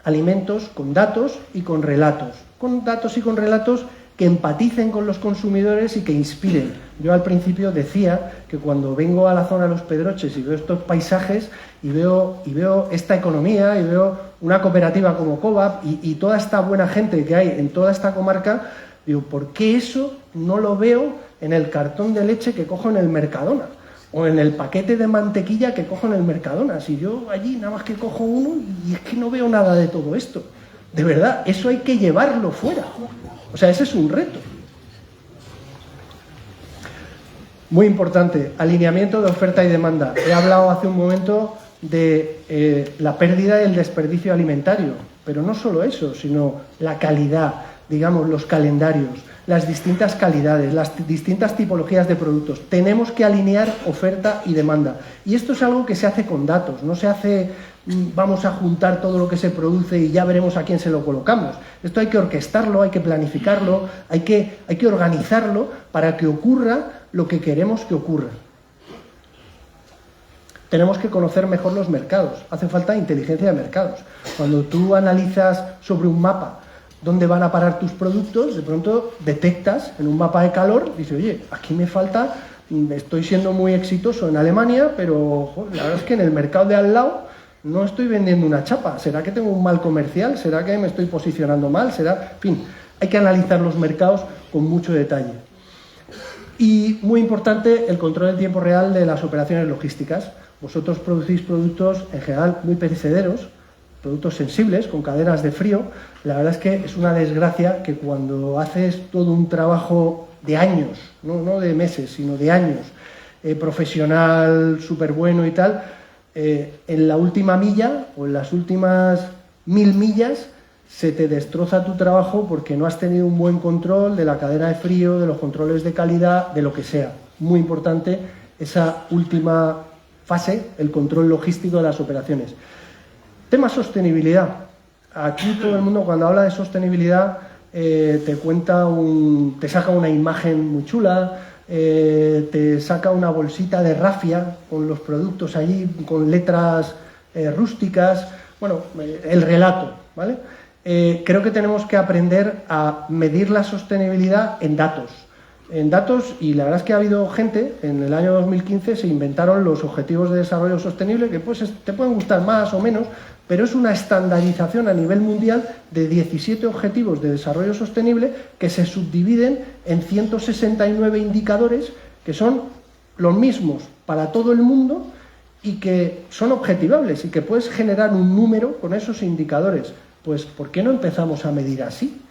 alimentos con datos y con relatos. Con datos y con relatos que empaticen con los consumidores y que inspiren. Yo al principio decía que cuando vengo a la zona de Los Pedroches y veo estos paisajes y veo esta economía y veo una cooperativa como Covap y toda esta buena gente que hay en toda esta comarca, digo, ¿por qué eso no lo veo en el cartón de leche que cojo en el Mercadona? O en el paquete de mantequilla que cojo en el Mercadona. Si yo allí nada más que cojo uno y es que no veo nada de todo esto. De verdad, eso hay que llevarlo fuera. O sea, ese es un reto. Muy importante, alineamiento de oferta y demanda. He hablado hace un momento de la pérdida y el desperdicio alimentario, pero no solo eso, sino la calidad, digamos, los calendarios, las distintas calidades, las distintas tipologías de productos. Tenemos que alinear oferta y demanda. Y esto es algo que se hace con datos, no se hace vamos a juntar todo lo que se produce y ya veremos a quién se lo colocamos. Esto hay que orquestarlo, hay que planificarlo, hay que organizarlo para que ocurra lo que queremos que ocurra. Tenemos que conocer mejor los mercados, hace falta inteligencia de mercados. Cuando tú analizas sobre un mapa dónde van a parar tus productos, de pronto detectas en un mapa de calor, dices, oye, aquí me falta, estoy siendo muy exitoso en Alemania, pero joder, la verdad es que en el mercado de al lado no estoy vendiendo una chapa. ¿Será que tengo un mal comercial? ¿Será que me estoy posicionando mal? ¿Será? En fin, hay que analizar los mercados con mucho detalle. Y muy importante, el control en tiempo real de las operaciones logísticas. Vosotros producís productos en general muy perecederos, productos sensibles, con cadenas de frío. La verdad es que es una desgracia que cuando haces todo un trabajo de años, no de meses, sino de años, profesional, súper bueno y tal, en la última milla o en las últimas 1000 millas se te destroza tu trabajo porque no has tenido un buen control de la cadena de frío, de los controles de calidad, de lo que sea. Muy importante esa última fase, el control logístico de las operaciones. Tema sostenibilidad. Aquí todo el mundo cuando habla de sostenibilidad te saca una imagen muy chula, te saca una bolsita de rafia con los productos allí, con letras rústicas, bueno, el relato, ¿vale? Creo que tenemos que aprender a medir la sostenibilidad en datos, y la verdad es que ha habido gente, en el año 2015 se inventaron los Objetivos de Desarrollo Sostenible, que pues te pueden gustar más o menos, pero es una estandarización a nivel mundial de 17 objetivos de desarrollo sostenible que se subdividen en 169 indicadores que son los mismos para todo el mundo y que son objetivables y que puedes generar un número con esos indicadores. Pues, ¿por qué no empezamos a medir así?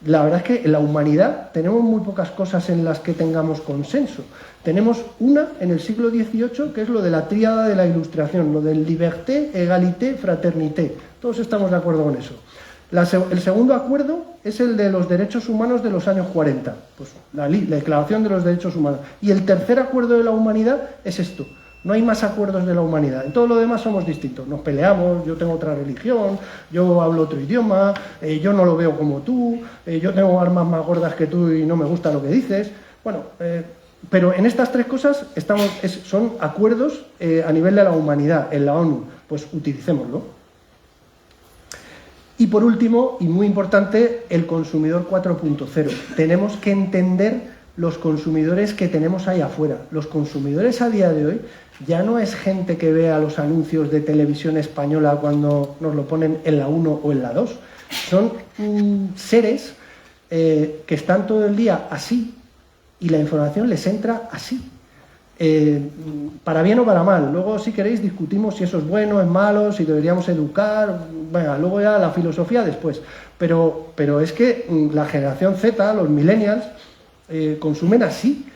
La verdad es que en la humanidad tenemos muy pocas cosas en las que tengamos consenso. Tenemos una en el siglo XVIII, que es lo de la tríada de la Ilustración, lo del liberté, égalité, fraternité. Todos estamos de acuerdo con eso. El segundo acuerdo es el de los derechos humanos de los años 40, pues la Declaración de los Derechos Humanos. Y el tercer acuerdo de la humanidad es esto. No hay más acuerdos de la humanidad. En todo lo demás somos distintos. Nos peleamos, yo tengo otra religión, yo hablo otro idioma, yo no lo veo como tú, yo tengo armas más gordas que tú y no me gusta lo que dices. Bueno, pero en estas tres cosas son acuerdos a nivel de la humanidad, en la ONU. Pues utilicémoslo. Y por último, y muy importante, el consumidor 4.0. Tenemos que entender los consumidores que tenemos ahí afuera. Los consumidores a día de hoy ya no es gente que vea los anuncios de televisión española cuando nos lo ponen en la 1 o en la 2. Son seres que están todo el día así y la información les entra así. Para bien o para mal. Luego, si queréis, discutimos si eso es bueno, es malo, si deberíamos educar. Venga, luego ya la filosofía después. Pero es que la generación Z, los millennials, consumen así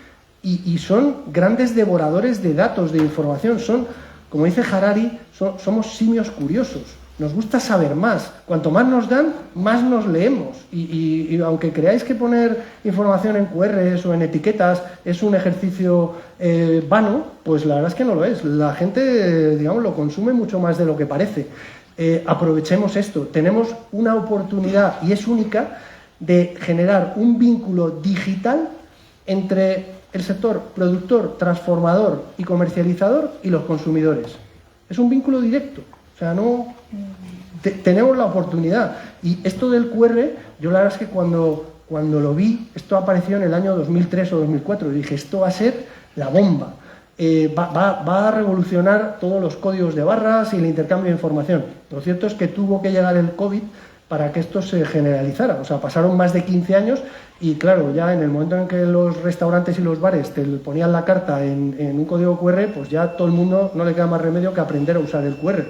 y son grandes devoradores de datos, de información. Son, como dice Harari, somos simios curiosos. Nos gusta saber más. Cuanto más nos dan, más nos leemos. Y aunque creáis que poner información en QRs o en etiquetas es un ejercicio vano, pues la verdad es que no lo es. La gente, digamos, lo consume mucho más de lo que parece. Aprovechemos esto. Tenemos una oportunidad, y es única, de generar un vínculo digital entre el sector productor, transformador y comercializador y los consumidores. Es un vínculo directo. O sea, tenemos la oportunidad. Y esto del QR, yo la verdad es que cuando cuando lo vi, esto apareció en el año 2003 o 2004, y dije, esto va a ser la bomba. Va a revolucionar todos los códigos de barras y el intercambio de información. Lo cierto es que tuvo que llegar el COVID para que esto se generalizara. O sea, pasaron más de 15 años y, claro, ya en el momento en que los restaurantes y los bares te ponían la carta en un código QR, pues ya todo el mundo no le queda más remedio que aprender a usar el QR.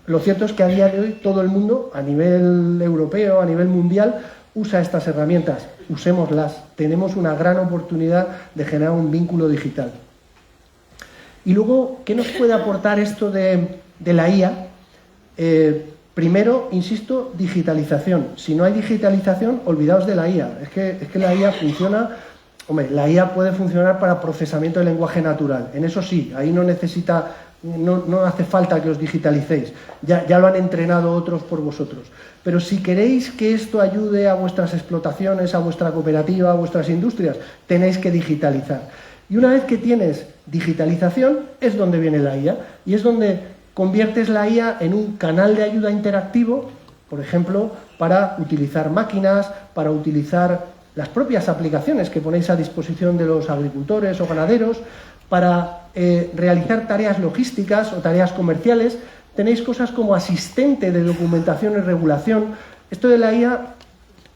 Lo cierto es que a día de hoy todo el mundo, a nivel europeo, a nivel mundial, usa estas herramientas. Usémoslas. Tenemos una gran oportunidad de generar un vínculo digital. Y luego, ¿qué nos puede aportar esto de la IA? Primero, insisto, digitalización. Si no hay digitalización, olvidaos de la IA. Es que la IA funciona... Hombre, la IA puede funcionar para procesamiento de lenguaje natural. En eso sí, ahí no necesita... No hace falta que os digitalicéis. Ya lo han entrenado otros por vosotros. Pero si queréis que esto ayude a vuestras explotaciones, a vuestra cooperativa, a vuestras industrias, tenéis que digitalizar. Y una vez que tienes digitalización, es donde viene la IA. Y es donde conviertes la IA en un canal de ayuda interactivo, por ejemplo, para utilizar máquinas, para utilizar las propias aplicaciones que ponéis a disposición de los agricultores o ganaderos, para realizar tareas logísticas o tareas comerciales. Tenéis cosas como asistente de documentación y regulación. Esto de la IA,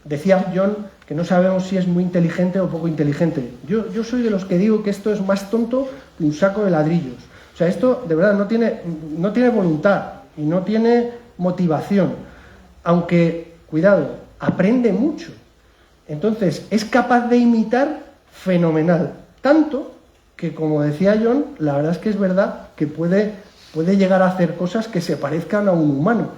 decía John, que no sabemos si es muy inteligente o poco inteligente. Yo soy de los que digo que esto es más tonto que un saco de ladrillos. O sea, esto de verdad no tiene voluntad y no tiene motivación. Aunque, cuidado, aprende mucho. Entonces, es capaz de imitar fenomenal. Tanto que, como decía John, la verdad es que es verdad que puede llegar a hacer cosas que se parezcan a un humano.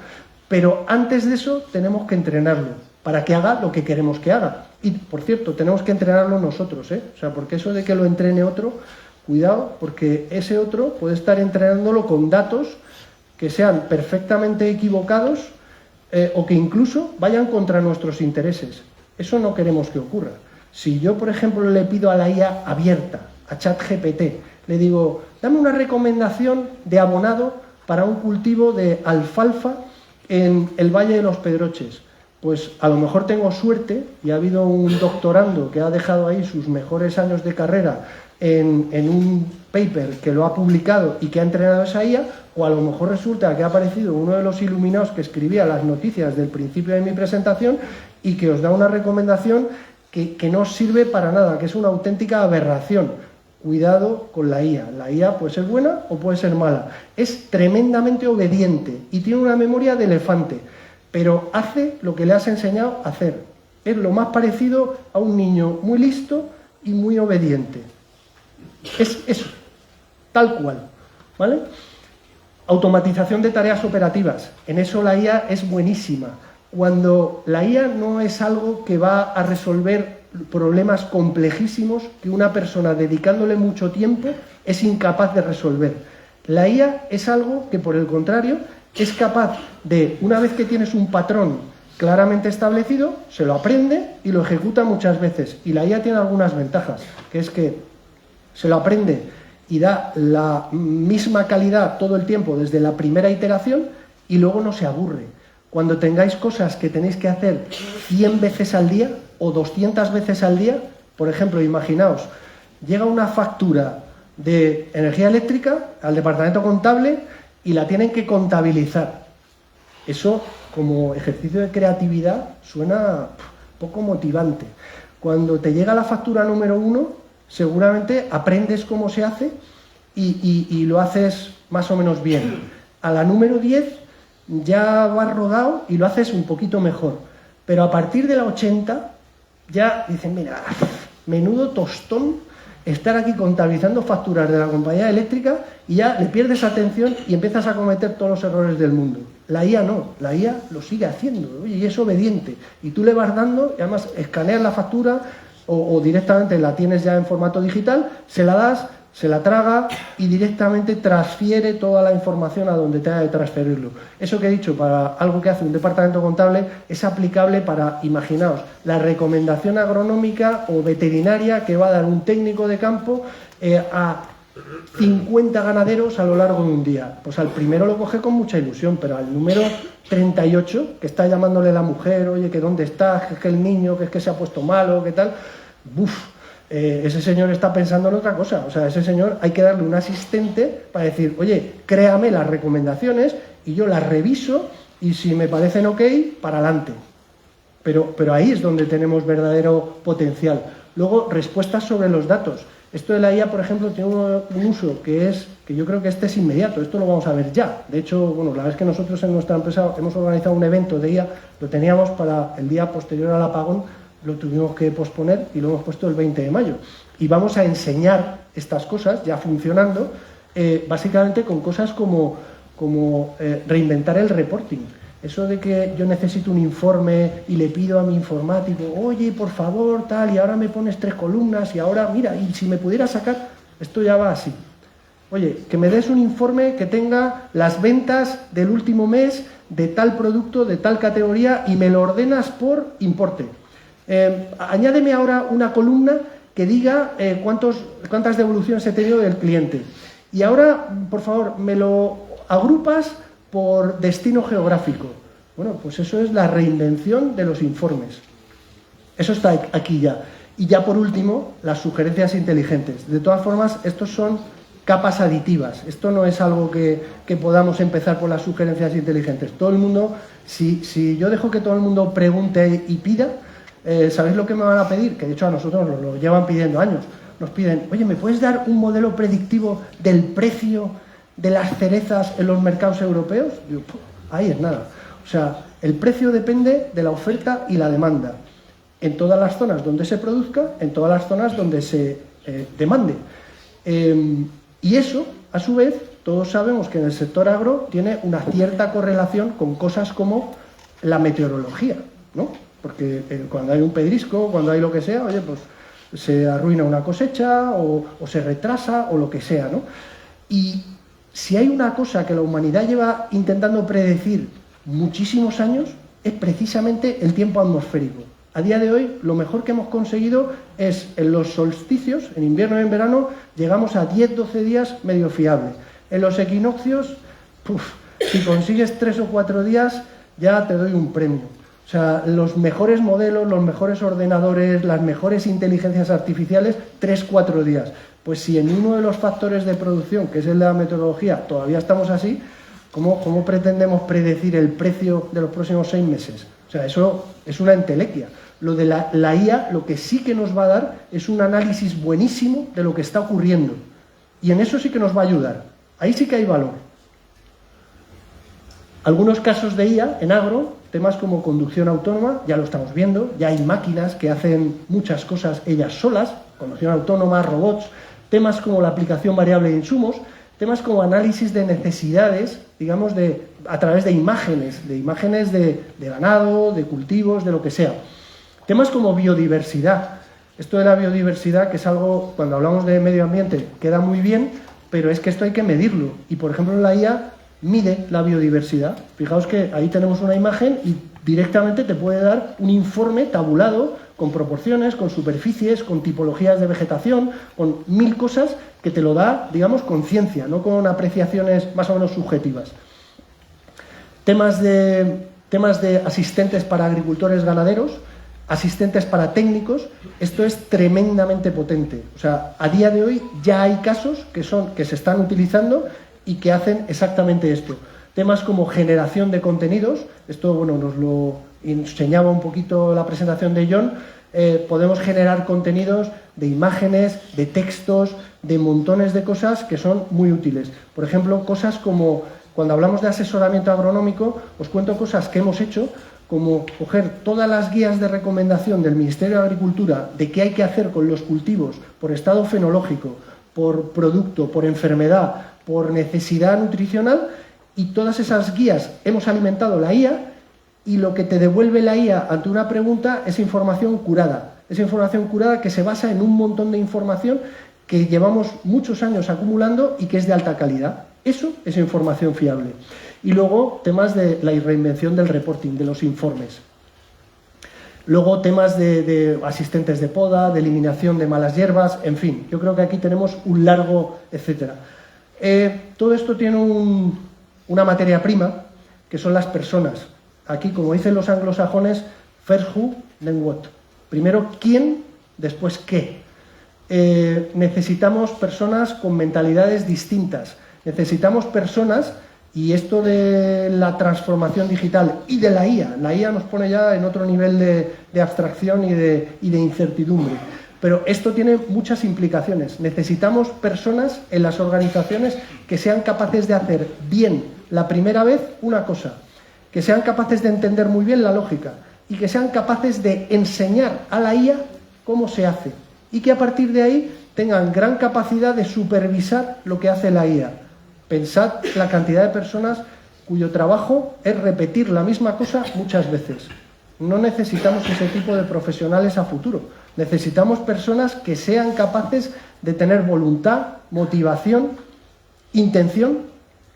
Pero antes de eso tenemos que entrenarlo para que haga lo que queremos que haga. Y, por cierto, tenemos que entrenarlo nosotros, ¿eh? O sea, porque eso de que lo entrene otro, cuidado, porque ese otro puede estar entrenándolo con datos que sean perfectamente equivocados o que incluso vayan contra nuestros intereses. Eso no queremos que ocurra. Si yo, por ejemplo, le pido a la IA abierta, a ChatGPT, le digo, dame una recomendación de abonado para un cultivo de alfalfa en el Valle de los Pedroches. Pues a lo mejor tengo suerte y ha habido un doctorando que ha dejado ahí sus mejores años de carrera en un paper que lo ha publicado y que ha entrenado esa IA, o a lo mejor resulta que ha aparecido uno de los iluminados que escribía las noticias del principio de mi presentación y que os da una recomendación que no sirve para nada, que es una auténtica aberración. Cuidado con la IA. La IA puede ser buena o puede ser mala. Es tremendamente obediente y tiene una memoria de elefante, pero hace lo que le has enseñado a hacer. Es lo más parecido a un niño muy listo y muy obediente. Es eso, tal cual, ¿vale? Automatización de tareas operativas. En eso la IA es buenísima. Cuando la IA no es algo que va a resolver problemas complejísimos que una persona dedicándole mucho tiempo es incapaz de resolver. La IA es algo que, por el contrario, es capaz de, una vez que tienes un patrón claramente establecido, se lo aprende y lo ejecuta muchas veces. Y la IA tiene algunas ventajas, que es que se lo aprende y da la misma calidad todo el tiempo desde la primera iteración y luego no se aburre. Cuando tengáis cosas que tenéis que hacer 100 veces al día o 200 veces al día, por ejemplo, imaginaos, llega una factura de energía eléctrica al departamento contable y la tienen que contabilizar. Eso, como ejercicio de creatividad, suena poco motivante. Cuando te llega la factura número 1, seguramente aprendes cómo se hace y lo haces más o menos bien. A la número 10 ya vas rodado y lo haces un poquito mejor. Pero a partir de la 80 ya dicen, mira, menudo tostón estar aquí contabilizando facturas de la compañía eléctrica, y ya le pierdes atención y empiezas a cometer todos los errores del mundo. La IA no, la IA lo sigue haciendo, oye, y es obediente. Y tú le vas dando, y además escaneas la factura o directamente la tienes ya en formato digital, se la das, se la traga y directamente transfiere toda la información a donde tenga que transferirlo. Eso que he dicho para algo que hace un departamento contable es aplicable para, imaginaos, la recomendación agronómica o veterinaria que va a dar un técnico de campo a 50 ganaderos a lo largo de un día. Pues al primero lo coge con mucha ilusión, pero al número 38, que está llamándole la mujer, oye, que dónde estás, que es que el niño, que es que se ha puesto malo, que tal, ese señor está pensando en otra cosa. O sea, a ese señor hay que darle un asistente para decir, oye, créame las recomendaciones y yo las reviso y si me parecen ok, para adelante. Pero ahí es donde tenemos verdadero potencial. Luego, respuestas sobre los datos. Esto de la IA, por ejemplo, tiene un uso que yo creo que este es inmediato. Esto lo vamos a ver ya. De hecho, bueno, la verdad es que nosotros en nuestra empresa hemos organizado un evento de IA, lo teníamos para el día posterior al apagón, lo tuvimos que posponer y lo hemos puesto el 20 de mayo. Y vamos a enseñar estas cosas ya funcionando, básicamente con cosas como reinventar el reporting. Eso de que yo necesito un informe y le pido a mi informático, oye, por favor, tal, y ahora me pones 3 columnas y ahora, mira, y si me pudiera sacar, esto ya va así. Oye, que me des un informe que tenga las ventas del último mes de tal producto, de tal categoría y me lo ordenas por importe. Añádeme ahora una columna que diga cuántas devoluciones he tenido del cliente. Y ahora, por favor, me lo agrupas por destino geográfico. Bueno, pues eso es la reinvención de los informes. Eso está aquí ya. Y ya por último, las sugerencias inteligentes. De todas formas, estos son capas aditivas. Esto no es algo que podamos empezar por las sugerencias inteligentes. Todo el mundo, si yo dejo que todo el mundo pregunte y pida, ¿sabéis lo que me van a pedir? Que de hecho a nosotros nos lo llevan pidiendo años. Nos piden, oye, ¿me puedes dar un modelo predictivo del precio de las cerezas en los mercados europeos? Digo, ahí es nada. O sea, el precio depende de la oferta y la demanda. En todas las zonas donde se produzca, en todas las zonas donde se demande. Y eso, a su vez, todos sabemos que en el sector agro tiene una cierta correlación con cosas como la meteorología, ¿no? Porque cuando hay un pedrisco, cuando hay lo que sea, oye, pues se arruina una cosecha o se retrasa o lo que sea, ¿no? Y si hay una cosa que la humanidad lleva intentando predecir muchísimos años, es precisamente el tiempo atmosférico. A día de hoy, lo mejor que hemos conseguido es, en los solsticios, en invierno y en verano, llegamos a 10-12 días medio fiable. En los equinoccios, si consigues 3 o 4 días, ya te doy un premio. O sea, los mejores modelos, los mejores ordenadores, las mejores inteligencias artificiales, 3-4 días. Pues si en uno de los factores de producción, que es el de la meteorología, todavía estamos así, ¿cómo pretendemos predecir el precio de los próximos 6 meses? O sea, eso es una entelequia. Lo de la IA, lo que sí que nos va a dar es un análisis buenísimo de lo que está ocurriendo. Y en eso sí que nos va a ayudar. Ahí sí que hay valor. Algunos casos de IA en agro, temas como conducción autónoma, ya lo estamos viendo, ya hay máquinas que hacen muchas cosas ellas solas, conducción autónoma, robots, temas como la aplicación variable de insumos, temas como análisis de necesidades, digamos, a través de imágenes de ganado, de cultivos, de lo que sea. Temas como biodiversidad. Esto de la biodiversidad, que es algo, cuando hablamos de medio ambiente, queda muy bien, pero es que esto hay que medirlo. Y, por ejemplo, la IA mide la biodiversidad. Fijaos que ahí tenemos una imagen y directamente te puede dar un informe tabulado con proporciones, con superficies, con tipologías de vegetación, con 1000 cosas que te lo da, digamos, con ciencia, no con apreciaciones más o menos subjetivas. Temas de asistentes para agricultores ganaderos, asistentes para técnicos, esto es tremendamente potente. O sea, a día de hoy ya hay casos que se están utilizando y que hacen exactamente esto. Temas como generación de contenidos, esto bueno, nos lo enseñaba un poquito la presentación de John, podemos generar contenidos de imágenes, de textos, de montones de cosas que son muy útiles. Por ejemplo, cosas como, cuando hablamos de asesoramiento agronómico, os cuento cosas que hemos hecho, como coger todas las guías de recomendación del Ministerio de Agricultura de qué hay que hacer con los cultivos por estado fenológico, por producto, por enfermedad, por necesidad nutricional, y todas esas guías hemos alimentado la IA, y lo que te devuelve la IA ante una pregunta es información curada. Es información curada que se basa en un montón de información que llevamos muchos años acumulando y que es de alta calidad. Eso es información fiable. Y luego temas de la reinvención del reporting, de los informes. Luego temas de asistentes de poda, de eliminación de malas hierbas, en fin, yo creo que aquí tenemos un largo etcétera. Todo esto tiene una materia prima, que son las personas. Aquí, como dicen los anglosajones, first who, then what. Primero quién, después qué. Necesitamos personas con mentalidades distintas. Necesitamos personas, y esto de la transformación digital y de la IA nos pone ya en otro nivel de abstracción y de incertidumbre. Pero esto tiene muchas implicaciones. Necesitamos personas en las organizaciones que sean capaces de hacer bien la primera vez una cosa, que sean capaces de entender muy bien la lógica y que sean capaces de enseñar a la IA cómo se hace y que a partir de ahí tengan gran capacidad de supervisar lo que hace la IA. Pensad la cantidad de personas cuyo trabajo es repetir la misma cosa muchas veces. No necesitamos ese tipo de profesionales a futuro. Necesitamos personas que sean capaces de tener voluntad, motivación, intención,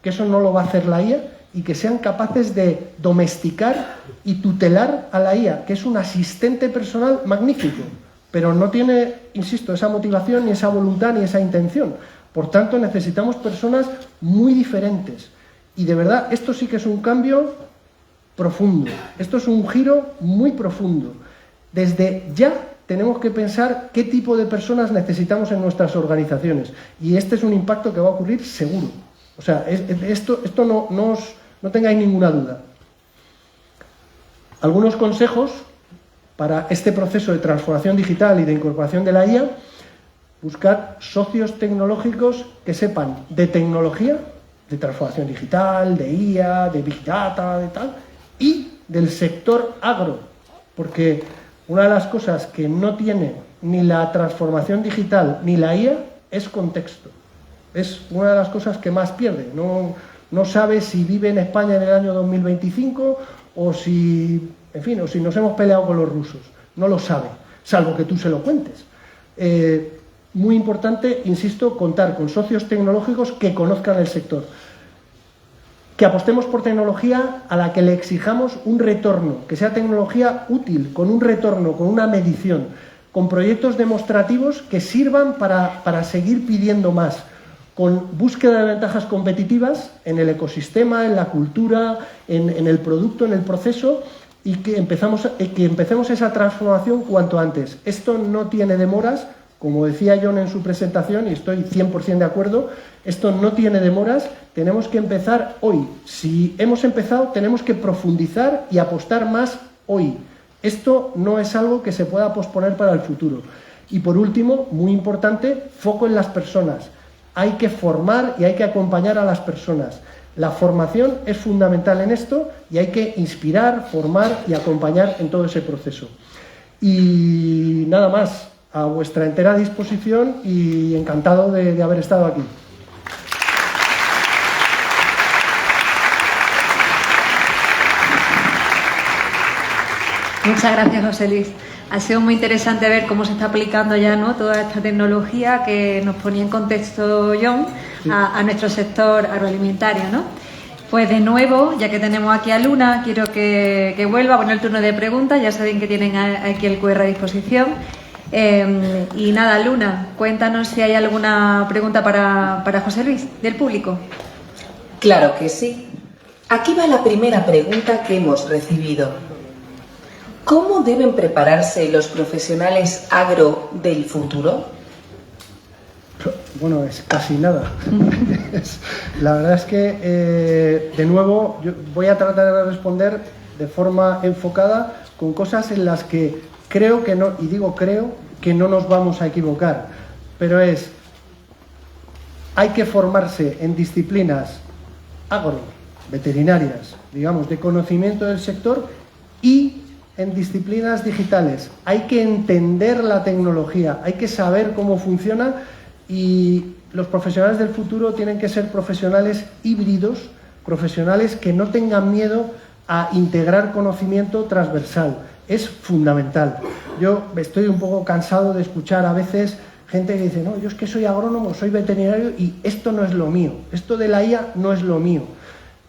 que eso no lo va a hacer la IA, y que sean capaces de domesticar y tutelar a la IA, que es un asistente personal magnífico, pero no tiene, insisto, esa motivación, ni esa voluntad, ni esa intención. Por tanto, necesitamos personas muy diferentes. Y de verdad, esto sí que es un cambio profundo. Esto es un giro muy profundo. Desde ya tenemos que pensar qué tipo de personas necesitamos en nuestras organizaciones. Y este es un impacto que va a ocurrir seguro. O sea, esto no tengáis ninguna duda. Algunos consejos para este proceso de transformación digital y de incorporación de la IA. Buscar socios tecnológicos que sepan de tecnología, de transformación digital, de IA, de Big Data, de tal, y del sector agro, porque una de las cosas que no tiene ni la transformación digital ni la IA es contexto. Es una de las cosas que más pierde. No sabe si vive en España en el año 2025 o si, en fin, o si nos hemos peleado con los rusos. No lo sabe, salvo que tú se lo cuentes. Muy importante, insisto, contar con socios tecnológicos que conozcan el sector. Que apostemos por tecnología a la que le exijamos un retorno, que sea tecnología útil, con un retorno, con una medición, con proyectos demostrativos que sirvan para seguir pidiendo más, con búsqueda de ventajas competitivas en el ecosistema, en la cultura, en el producto, en el proceso, y que empecemos esa transformación cuanto antes. Esto no tiene demoras. Como decía John en su presentación, y estoy 100% de acuerdo, esto no tiene demoras, tenemos que empezar hoy. Si hemos empezado, tenemos que profundizar y apostar más hoy. Esto no es algo que se pueda posponer para el futuro. Y por último, muy importante, foco en las personas. Hay que formar y hay que acompañar a las personas. La formación es fundamental en esto y hay que inspirar, formar y acompañar en todo ese proceso. Y nada más. A vuestra entera disposición y encantado de haber estado aquí. Muchas gracias, José Luis. Ha sido muy interesante ver cómo se está aplicando ya, ¿no?, toda esta tecnología que nos ponía en contexto John, sí, a nuestro sector agroalimentario, ¿no? Pues de nuevo, ya que tenemos aquí a Luna, quiero que vuelva a poner el turno de preguntas. Ya saben que tienen aquí el QR a disposición. Y nada, Luna, cuéntanos si hay alguna pregunta para José Luis, del público. Claro que sí. Aquí va la primera pregunta que hemos recibido. ¿Cómo deben prepararse los profesionales agro del futuro? Bueno, es casi nada. La verdad es que, de nuevo, yo voy a tratar de responder de forma enfocada con cosas en las que creo que no, y digo creo, que no nos vamos a equivocar, pero hay que formarse en disciplinas agro, veterinarias, digamos, de conocimiento del sector, y en disciplinas digitales. Hay que entender la tecnología, hay que saber cómo funciona, y los profesionales del futuro tienen que ser profesionales híbridos, profesionales que no tengan miedo a integrar conocimiento transversal. Es fundamental. Yo estoy un poco cansado de escuchar a veces gente que dice, no, yo es que soy agrónomo, soy veterinario y esto no es lo mío, esto de la IA no es lo mío.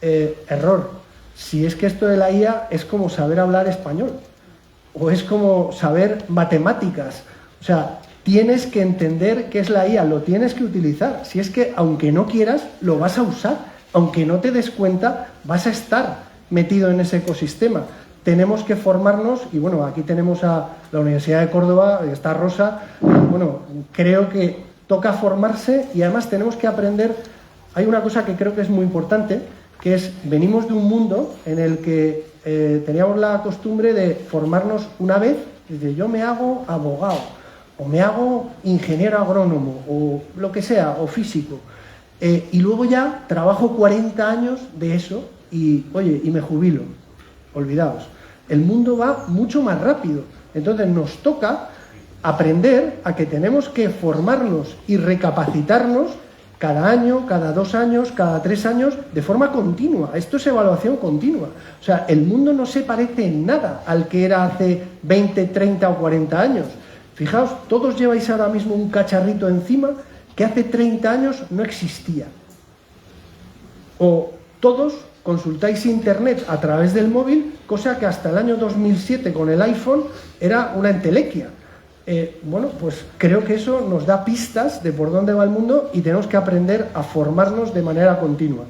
Error. Si es que esto de la IA es como saber hablar español. o es como saber matemáticas. O sea, tienes que entender qué es la IA, lo tienes que utilizar. Si es que, aunque no quieras, lo vas a usar. Aunque no te des cuenta, vas a estar metido en ese ecosistema. Tenemos que formarnos, y bueno, aquí tenemos a la Universidad de Córdoba, está Rosa, bueno, creo que toca formarse y además tenemos que aprender. Hay una cosa que creo que es muy importante, que es, venimos de un mundo en el que teníamos la costumbre de formarnos una vez, desde yo me hago abogado, o me hago ingeniero agrónomo, o lo que sea, o físico, y luego ya trabajo 40 años de eso y, oye, y me jubilo. Olvidaos. El mundo va mucho más rápido. Entonces nos toca aprender a que tenemos que formarnos y recapacitarnos cada año, cada 2 años, cada 3 años, de forma continua. Esto es evaluación continua. O sea, el mundo no se parece en nada al que era hace 20, 30 o 40 años. Fijaos, todos lleváis ahora mismo un cacharrito encima que hace 30 años no existía. O todos consultáis internet a través del móvil, cosa que hasta el año 2007 con el iPhone era una entelequia. Bueno, pues creo que eso nos da pistas de por dónde va el mundo y tenemos que aprender a formarnos de manera continua.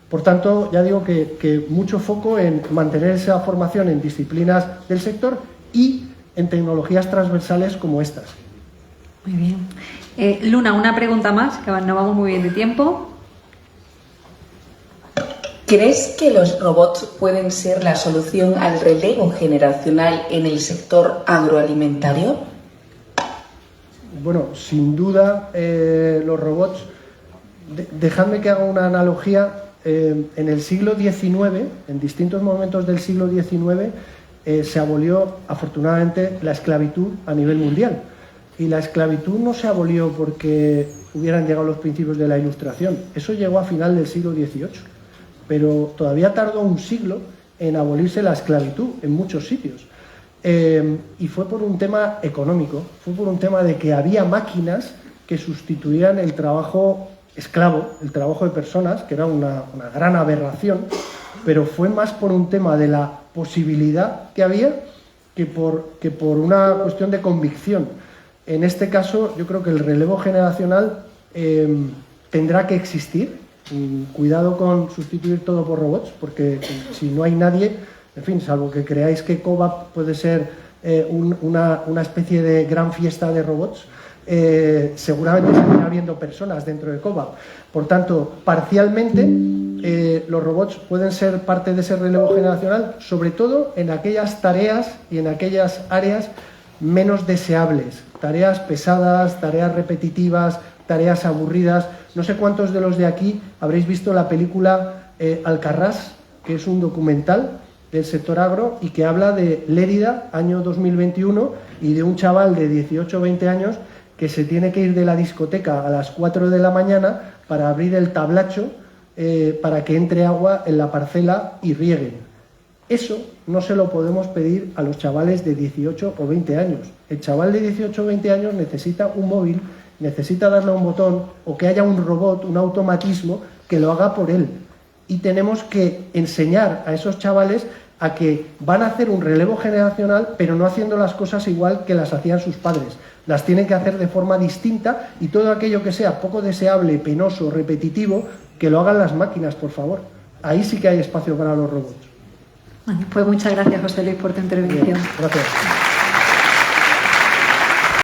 Por tanto, ya digo que mucho foco en mantener esa formación en disciplinas del sector y en tecnologías transversales como estas. Muy bien. Luna, una pregunta más, que no vamos muy bien de tiempo. ¿Crees que los robots pueden ser la solución al relevo generacional en el sector agroalimentario? Bueno, sin duda los robots, dejadme que haga una analogía, en el siglo XIX, en distintos momentos del siglo XIX, se abolió afortunadamente la esclavitud a nivel mundial. Y la esclavitud no se abolió porque hubieran llegado los principios de la Ilustración, eso llegó a final del siglo XVIII. Pero todavía tardó un siglo en abolirse la esclavitud en muchos sitios. Y fue por un tema económico, fue por un tema de que había máquinas que sustituían el trabajo esclavo, el trabajo de personas, que era una gran aberración, pero fue más por un tema de la posibilidad que había que por una cuestión de convicción. En este caso, yo creo que el relevo generacional tendrá que existir. Cuidado con sustituir todo por robots, porque si no hay nadie, en fin, salvo que creáis que COVAP puede ser una especie de gran fiesta de robots, seguramente seguirá habiendo personas dentro de COVAP. Por tanto, parcialmente los robots pueden ser parte de ese relevo generacional, sobre todo en aquellas tareas y en aquellas áreas menos deseables, tareas pesadas, tareas repetitivas, tareas aburridas. No sé cuántos de los de aquí habréis visto la película Alcarrás, que es un documental del sector agro y que habla de Lérida, año 2021, y de un chaval de 18 o 20 años que se tiene que ir de la discoteca a las 4 de la mañana para abrir el tablacho para que entre agua en la parcela y rieguen. Eso no se lo podemos pedir a los chavales de 18 o 20 años. El chaval de 18 o 20 años necesita un móvil, necesita darle a un botón o que haya un robot, un automatismo que lo haga por él. Y tenemos que enseñar a esos chavales a que van a hacer un relevo generacional, pero no haciendo las cosas igual que las hacían sus padres. Las tienen que hacer de forma distinta y todo aquello que sea poco deseable, penoso, repetitivo, que lo hagan las máquinas, por favor. Ahí sí que hay espacio para los robots. Bueno, pues muchas gracias, José Luis, por tu intervención. Bien, gracias.